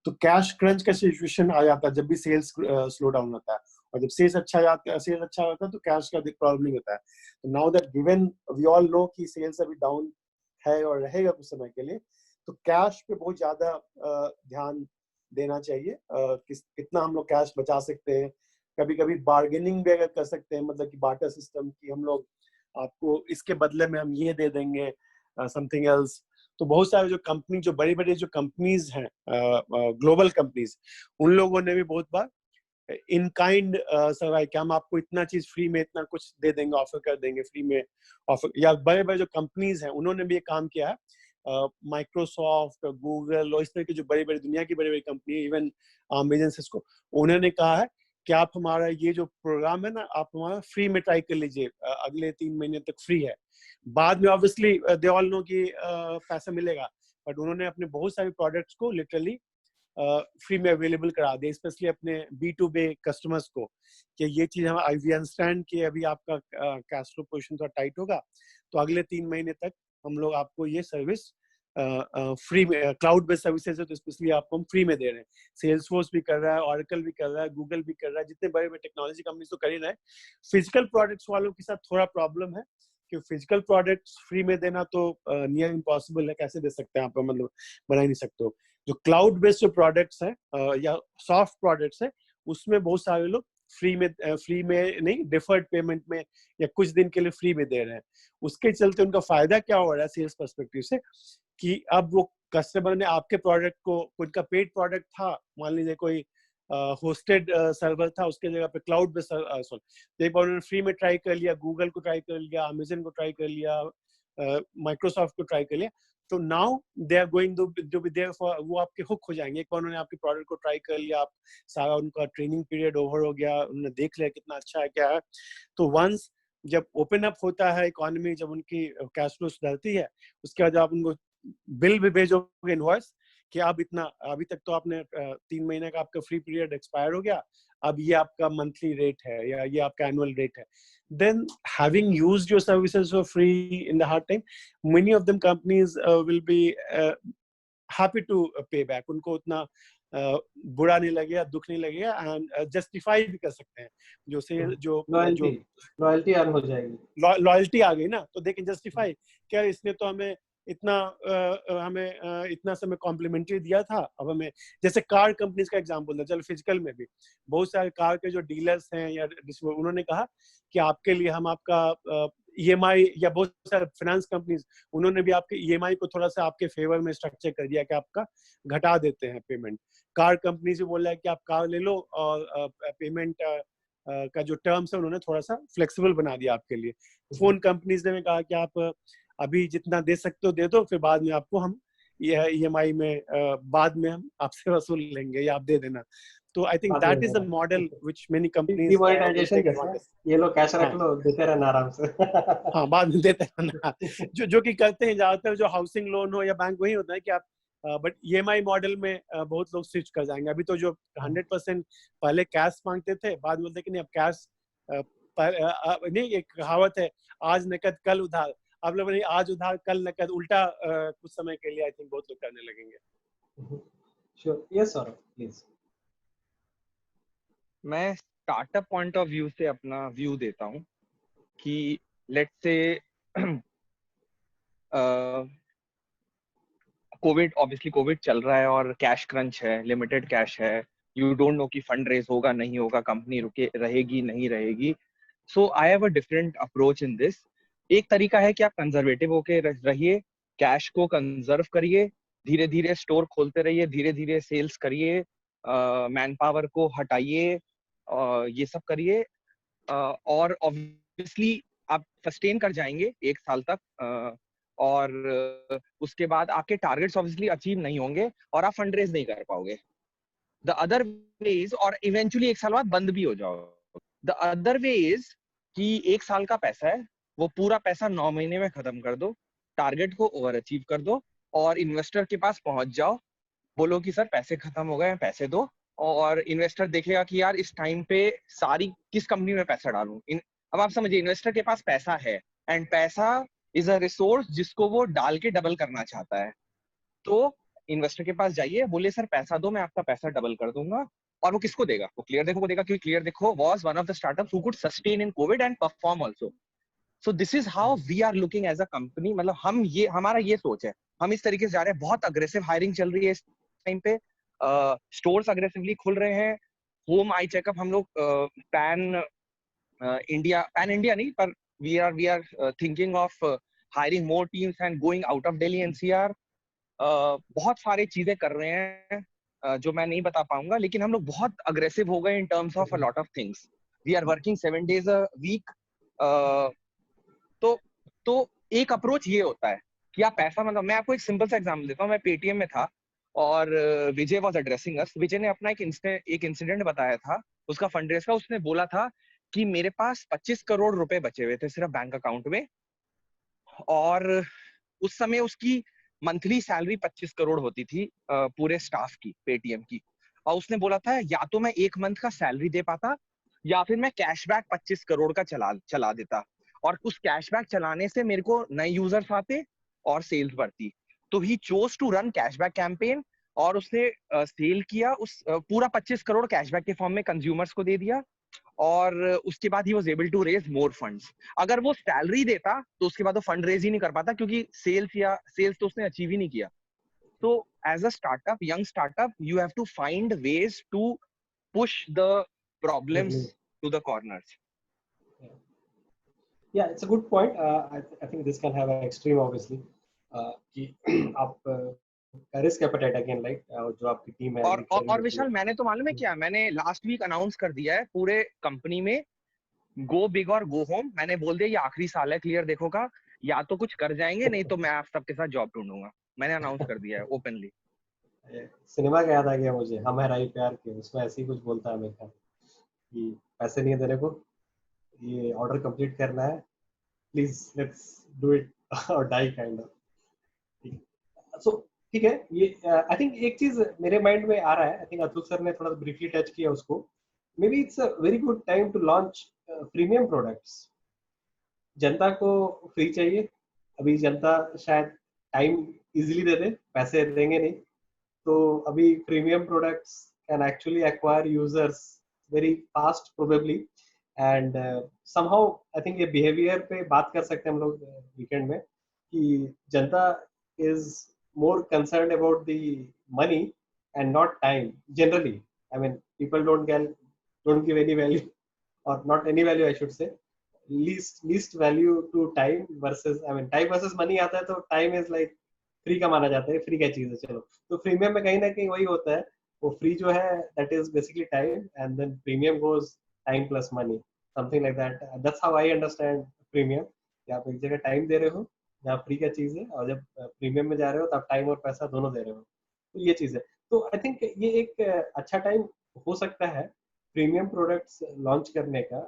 तो कैश क्रंच का सिचुएशन आ जाता है जब भी सेल्स स्लो डाउन होता है, और जब सेल्स अच्छा होता है तो कैश का प्रॉब्लम नहीं होता है। तो now that given we all know कि सेल्स अभी डाउन है और रहेगा कुछ समय के लिए, तो कैश पे बहुत ज्यादा ध्यान देना चाहिए, कितना हम लोग कैश बचा सकते हैं। कभी कभी बार्गेनिंग भी अगर कर सकते हैं, मतलब कि बार्टर सिस्टम की, हम लोग आपको इसके बदले में हम ये दे देंगे समथिंग एल्स। तो बहुत सारे जो कंपनी, जो बड़ी बड़ी जो कंपनीज हैं, ग्लोबल कंपनीज, उन लोगों ने भी बहुत बार इन काइंड सर्वाइव कि हम आपको इतना चीज फ्री में, इतना कुछ दे देंगे, ऑफर कर देंगे फ्री में ऑफर। या बड़े बड़े जो कंपनीज हैं उन्होंने भी ये काम किया है, माइक्रोसॉफ्ट, गूगल और इस तरह की जो बड़ी बड़ी दुनिया की बड़ी बड़ी कंपनी, इवन अमेजन, सिस्को, उन्होंने कहा है कि आप हमारा ये जो प्रोग्राम है ना, आप हमारा फ्री में ट्राई कर लीजिए, अगले 3 महीने तक फ्री है। बाद में ऑब्वियसली दे ऑल नो कि पैसा मिलेगा, बट उन्होंने अपने बहुत सारे प्रोडक्ट्स को लिटरली फ्री में अवेलेबल करा दिया, स्पेशली अपने B2B कस्टमर्स को, कि ये चीज हम वी अंडरस्टैंड कि अभी आपका कैश फ्लो पोजीशन थोड़ा टाइट होगा, तो अगले 3 महीने तक हम लोग आपको ये सर्विस फ्री में, क्लाउड बेस्ड सर्विसेज है तो स्पेशली आपको हम फ्री में दे रहे हैं। सेल्सफोर्स भी कर रहा है, ऑरेकल भी कर रहा है, गूगल भी कर रहा है, जितने बड़े बड़े टेक्नोलॉजी कंपनी तो कर ही रहे हैं। फिजिकल प्रोडक्ट्स वालों के साथ थोड़ा प्रॉब्लम है कि फिजिकल प्रोडक्ट्स फ्री में देना तो नियर इम्पॉसिबल है, कैसे दे सकते हैं आप, मतलब बना ही नहीं सकते हो। जो क्लाउड बेस्ड जो प्रोडक्ट्स हैं या सॉफ्ट प्रोडक्ट्स हैं, उसमें बहुत सारे लोग फ्री में नहीं, डिफर्ड पेमेंट में या कुछ दिन के लिए फ्री में दे रहे हैं। उसके चलते उनका फायदा क्या हो रहा है सेल्स पर्सपेक्टिव से, कि अब वो कस्टमर ने आपके प्रोडक्ट को, उनका पेड प्रोडक्ट था, मान लीजिए कोई होस्टेड सर्वर था, उसके जगह पे क्लाउड पे एक बार उन्होंने फ्री में ट्राई कर लिया, गूगल को ट्राई कर लिया, अमेजन को ट्राई कर लिया, माइक्रोसॉफ्ट को ट्राई कर लिया, तो now they are going to be there for, वो आपके हुक हो जाएंगे। एक बार उन्होंने आपके प्रोडक्ट को ट्राई कर लिया, आप सारा उनका ट्रेनिंग पीरियड ओवर हो गया, उन्होंने देख लिया कितना अच्छा है क्या है, तो वंस जब ओपन अप होता है इकोनॉमी, जब उनकी कैश फ्लो सुधरती है, उसके बाद आप उनको बिल भी भेजोगे, इनवॉइस, कि आप इतना, अभी तक तो आपने 3 महीने का आपका फ्री पीरियड एक्सपायर हो गया, अब ये आपका मंथली रेट है या ये आपका एनुअल रेट है। Then having used your services for free in the hard time, many of them companies will be happy to pay back. उनको उतना बुरा नहीं लगेगा, दुख नहीं लगेगा, एंड जस्टिफाई भी कर सकते हैं। जो से जो लॉयल्टी अर्न हो जाएगी, लॉयल्टी आ गई ना, तो दे कैन जस्टिफाई क्या इसने तो हमें इतना समय कॉम्प्लीमेंट्री दिया था, अब हमें, जैसे कार कंपनीज का एग्जांपल है, चलो फिजिकल में भी बहुत सारे कार के जो डीलर्स हैं या उन्होंने कहा कि आपके लिए हम आपका EMI, या बहुत सारे फाइनेंस कंपनीज, उन्होंने भी आपके EMI को थोड़ा सा आपके फेवर में स्ट्रक्चर कर दिया कि आपका घटा देते हैं पेमेंट। कार कंपनी से बोल रहा है कि आप कार ले लो और पेमेंट का जो टर्म्स है उन्होंने थोड़ा सा फ्लेक्सिबल बना दिया आपके लिए। फोन कंपनीज ने कहा कि आप अभी जितना दे सकते हो दे दो, फिर बाद में आपको हम EMI में बाद में हम आपसे वसूल लेंगे या आप दे देना। तो I think that is the model which many companies, demonetisation जैसा, ये लो कैश रख लो, देते रहना आराम से। हाँ, बाद में देते रहना, जो कि करते हैं ज्यादातर, जो हाउसिंग लोन हो या बैंक, वही होता है कि आप, बट EMI मॉडल में बहुत लोग स्विच कर जाएंगे। अभी तो जो 100% पहले कैश मांगते थे, बाद में बोलते कि नहीं अब कैश नहीं, एक कहावत है, आज नकद कल उधार, आप लोग नहीं, आज उधार कल नकद, उल्टा कुछ समय के लिए आई थिंक बहुत लोग करने लगेंगे। Sure, yes sir, please. मैं स्टार्टअप पॉइंट ऑफ व्यू से अपना व्यू देता हूँ कि लेट्स से कोविड चल रहा है और कैश क्रंच है, लिमिटेड कैश है, यू डोंट नो कि फंड रेज होगा नहीं होगा, कंपनी रुके रहेगी नहीं रहेगी। So I have a different approach in this. एक तरीका है कि आप कंजर्वेटिव होके रहिए, कैश को कंजर्व करिए, धीरे धीरे स्टोर खोलते रहिए, धीरे धीरे सेल्स करिए, मैन पावर को हटाइए, ये सब करिए, और ऑब्वियसली आप सस्टेन कर जाएंगे 1 साल तक, और उसके बाद आपके टारगेट्स ऑब्वियसली अचीव नहीं होंगे और आप फंड रेज नहीं कर पाओगे। द अदर वे इज, और इवेंचुअली 1 साल बाद बंद भी हो जाओ। द अदर वे इज कि 1 साल का पैसा है, वो पूरा पैसा 9 महीने में खत्म कर दो, टारगेट को ओवर अचीव कर दो और इन्वेस्टर के पास पहुंच जाओ, बोलो कि सर पैसे खत्म हो गए, पैसे दो। और इन्वेस्टर देखेगा कि यार इस टाइम पे सारी किस कंपनी में पैसा डालूं। अब आप समझिए, इन्वेस्टर के पास पैसा है एंड पैसा इज अ रिसोर्स जिसको वो डाल के डबल करना चाहता है। तो इन्वेस्टर के पास जाइए, बोलिए सर पैसा दो, मैं आपका पैसा डबल कर दूंगा। और वो किसको देगा? वो क्लियर देखो को देगा, क्योंकि Clear Dekho was one of the startups who could sustain in covid and perform also. So this is how we are looking as a company. मतलब हमारा ये सोच है, हम इस तरीके से जा रहे हैं। बहुत अग्रेसिव हायरिंग चल रही है इस टाइम पे, स्टोर्स अग्रेसिवली खुल रहे हैं। होम आई चेकअप हम लोग पैन इंडिया नहीं, पर we are thinking of hiring more teams and going out of Delhi NCR. बहुत सारी चीजें कर रहे हैं जो मैं नहीं बता पाऊंगा, लेकिन हम लोग बहुत अग्रेसिव हो गए in terms of a lot of things. We are working 7 days a week। तो एक अप्रोच ये होता है कि आप पैसा, मतलब मैं आपको एक सिंपल सा एग्जांपल देता हूँ। मैं पेटीएम में था और विजय वाज एड्रेसिंग अस। विजय ने अपना एक इंसिडेंट बताया था उसका फंड रेज का। उसने बोला था कि मेरे पास 25 करोड़ रुपए बचे हुए थे सिर्फ बैंक अकाउंट में, और उस समय उसकी मंथली सैलरी 25 करोड़ होती थी पूरे स्टाफ की, पेटीएम की। और उसने बोला था या तो मैं 1 मंथ का सैलरी दे पाता या फिर मैं कैशबैक 25 करोड़ का चला देता, और उस कैशबैक चलाने से मेरे को नए यूजर्स आते और सेल्स बढ़ती। तो he chose to run cashback campaign, और उसने सेल किया। उस पूरा 25 करोड़ कैशबैक के फॉर्म में कंज्यूमर्स को दे दिया, और उसके बाद he was able to raise more funds. अगर वो सैलरी देता तो उसके बाद वो फंड रेज ही नहीं कर पाता, क्योंकि सेल्स तो उसने अचीव ही नहीं किया। तो as a startup, young startup, you have to find ways to push the problems to the corners. Yeah, it's a good point. I think this can have an extreme, obviously. कि आप risk appetite again, like जो आपकी team है और विशाल, मैंने तो मालूम है क्या, मैंने लास्ट वीक अनाउंस कर दिया है पूरे कंपनी में, गो बिग और गो होम। मैंने बोल दिया ये आखिरी साल है क्लियर देखो का, या तो कुछ कर जाएंगे, नहीं तो मैं आप सबके साथ जॉब ढूंढूंगा। मैंने अनाउंस कर दिया है ओपनली। सिनेमा का याद आ गया मुझे, हम है राई प्यार के, उसमें ऐसे ही कुछ बोलता है हमेशा कि पैसे नहीं है तेरे को, ये ऑर्डर कंप्लीट करना है, प्लीज लेट्स डू इट और डाई काइंड ऑफ। सो ठीक है, ये आई थिंक एक चीज मेरे माइंड में आ रहा है, आई थिंक अतुल सर ने थोड़ा ब्रीफली टच किया उसको। Maybe it's a very good time to launch premium products. जनता को फ्री चाहिए, अभी जनता शायद टाइम इजीली दे दे, पैसे देंगे नहीं, तो अभी premium products can actually acquire users very fast probably. And somehow I think ये बिहेवियर पे बात कर सकते हैं हम लोग वीकेंड में, कि जनता is more concerned about the money and not time generally. I mean, people don't give any value, or not any value I should say, least value to time versus, I mean, time versus money आता है तो time is like free का माना जाता है, free क्या चीज है। चलो, तो प्रीमियम में कहीं ना कहीं वही होता है, वो फ्री जो है that is basically time, and then premium goes time plus money, something like that. That's how I understand premium, कि आप एक जगह टाइम दे रहे हो जहाँ फ्री का चीज है, और जब प्रीमियम में जा रहे हो तब टाइम और पैसा दोनों दे रहे हो, तो ये चीज है। तो आई थिंक ये एक अच्छा टाइम हो सकता है प्रीमियम प्रोडक्ट्स लॉन्च करने का।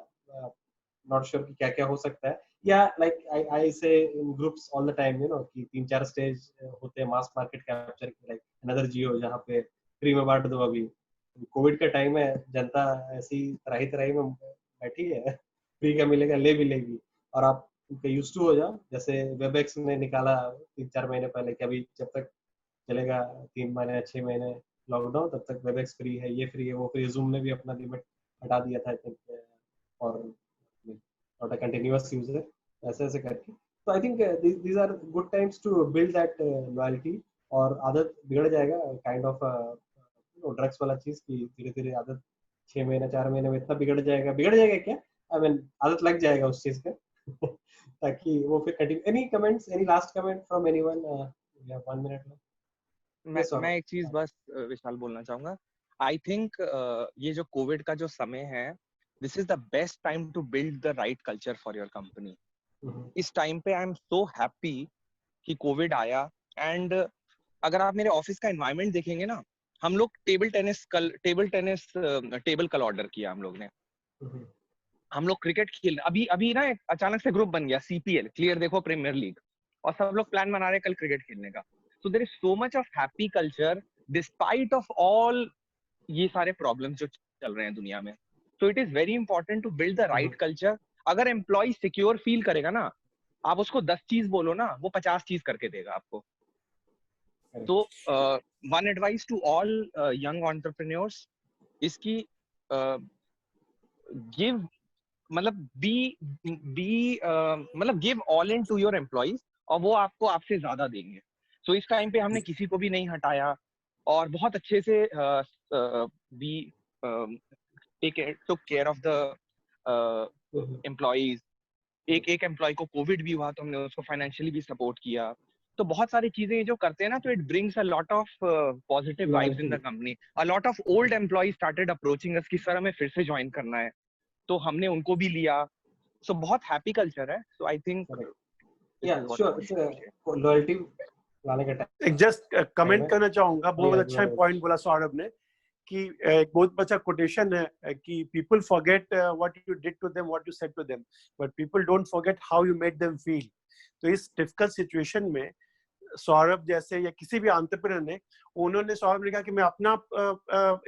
नॉट श्योर कि क्या क्या हो सकता है, या like I say in groups all the time, you know, कि 3-4 स्टेज होते हैं मास मार्केट कैप्चर के, लाइक अनदर जियो जहाँ पे फ्री में बांट दो। अभी कोविड का टाइम है, जनता ऐसी तराही में बैठी है, फ्री का मिलेगा ले भी लेगी, और आप उनके यूज टू हो जाओ। जैसे वेबएक्स ने निकाला 3-4 महीने पहले कि अभी जब तक चलेगा 3 महीने 6 महीने लॉकडाउन, तब तक वेबएक्स फ्री है, ये फ्री है, वो फ्री। जूम ने भी अपना लिमिट हटा दिया था, आई थिंक, और नॉट अ कंटिन्यूअस यूजर, ऐसे ऐसे करके। तो I think these are good times to build that loyalty, और आदत बिगड़ जाएगा काइंड ऑफ ड्रग्स वाला चीज की, धीरे धीरे आदत 6 महीने 4 महीने में इतना बिगड़ जाएगा क्या, आई मीन आदत लग जाएगा उस चीज पे ताकि वो फिर continue. Any comments, any last comment from anyone? We have 1 minute में। मैं एक चीज बस विशाल बोलना चाहूंगा। आई थिंक ये जो कोविड का जो समय है, this is the best time to build the right culture for your company. इस टाइम पे आई एम सो हैप्पी कि कोविड आया, एंड अगर आप मेरे ऑफिस का एनवायरनमेंट देखेंगे ना, हम लोग टेबल टेबल कल ऑर्डर किया हम लोग ने। हम लोग क्रिकेट खेल अभी अभी ना अचानक से ग्रुप बन गया, CPL क्लियर देखो प्रीमियर लीग, और सब लोग प्लान बना रहे हैं कल क्रिकेट खेलने का। So there is so much of happy culture despite of all ये सारे प्रॉब्लम्स जो चल रहे हैं दुनिया में। So it is very important to build the right culture. अगर एम्प्लॉय सिक्योर फील करेगा ना, आप उसको 10 चीज बोलो ना, वो 50 चीज करके देगा आपको। तो one advice to all young entrepreneurs is की गिव मतलब give all in to your employees, और वो आपको आपसे ज्यादा देंगे। सो इस टाइम पे हमने किसी को भी नहीं हटाया, और बहुत अच्छे से we took care of the employees. एक एम्प्लॉय को कोविड भी हुआ तो हमने उसको फाइनेंशियली भी सपोर्ट किया। तो बहुत सारी चीजें जो करते हैं ना, तो it brings a lot of positive vibes in the company. A lot of old employees started approaching us कि सर हमें फिर से ज्वाइन करना है, तो हमने उनको भी लिया। सो बहुत हैप्पी कल्चर है। सो आई थिंक लॉयल्टी लाने का टाइम। एक जस्ट कमेंट करना चाहूंगा, बहुत अच्छा पॉइंट बोला सौरभ ने कि एक बहुत अच्छा कोटेशन है कि people forget what you did to them, what you said to them, but people don't forget how you made them feel. तो इस डिफिकल्ट सिचुएशन में सौरभ जैसे या किसी भी एंटरप्रेन्योर ने, उन्होंने सौरभ ने कहा कि मैं अपना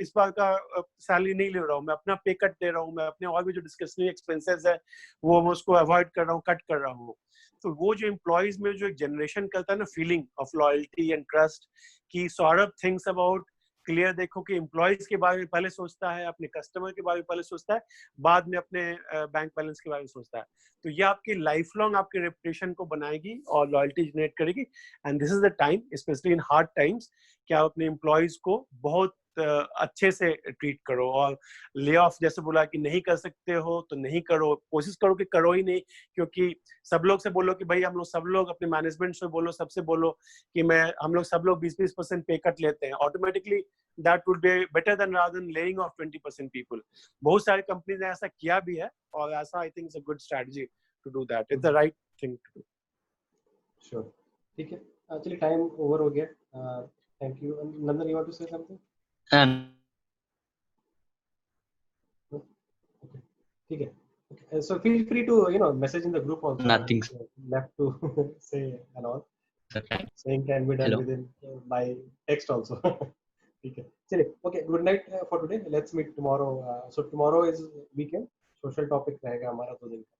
इस बार का सैलरी नहीं ले रहा हूँ, मैं अपना पे कट दे रहा हूँ, मैं अपने और भी जो डिस्कशनरी एक्सपेंसेस है वो मैं उसको अवॉइड कर रहा हूँ, कट कर रहा हूँ। तो वो जो एम्प्लॉइज में जो एक जनरेशन करता है ना, feeling of loyalty and trust, कि सौरभ थिंक्स अबाउट क्लियर, देखो कि एम्प्लॉइज के बारे में पहले सोचता है, अपने कस्टमर के बारे में पहले सोचता है, बाद में अपने बैंक बैलेंस के बारे में सोचता है। तो ये आपकी लाइफ लॉन्ग आपके रेपुटेशन को बनाएगी और लॉयल्टी जनरेट करेगी। And this is the time, specially in hard times, कि आप अपने एम्प्लॉइज को बहुत अच्छे से ट्रीट करो। और ले ऑफ जैसे बोला कि नहीं कर सकते हो तो नहीं करो, कोशिश करो कि करो ही नहीं, क्योंकि सब लोग से बोलो कि भाई हम लोग सब लोग अपने मैनेजमेंट से बोलो, सबसे बोलो कि हम लोग सब लोग 20% पे कट लेते हैं, automatically that would be better than rather than laying off 20% people. बहुत सारी कंपनीज ने ऐसा किया भी है, और ऐसा I think is a good strategy to do that. It's the right thing to do. Sure. ठीक है, चलिए टाइम ओवर हो गया। Thank you. Nandan, you want to say something? Okay, ठीक है। Okay. So feel free to message in the group also. Nothing. Left to say and all. Saying can be done within by text also. ठीक है, चलिए। Okay, good night for today. Let's meet tomorrow. So tomorrow is weekend. Social topic रहेगा हमारा 2 दिन का।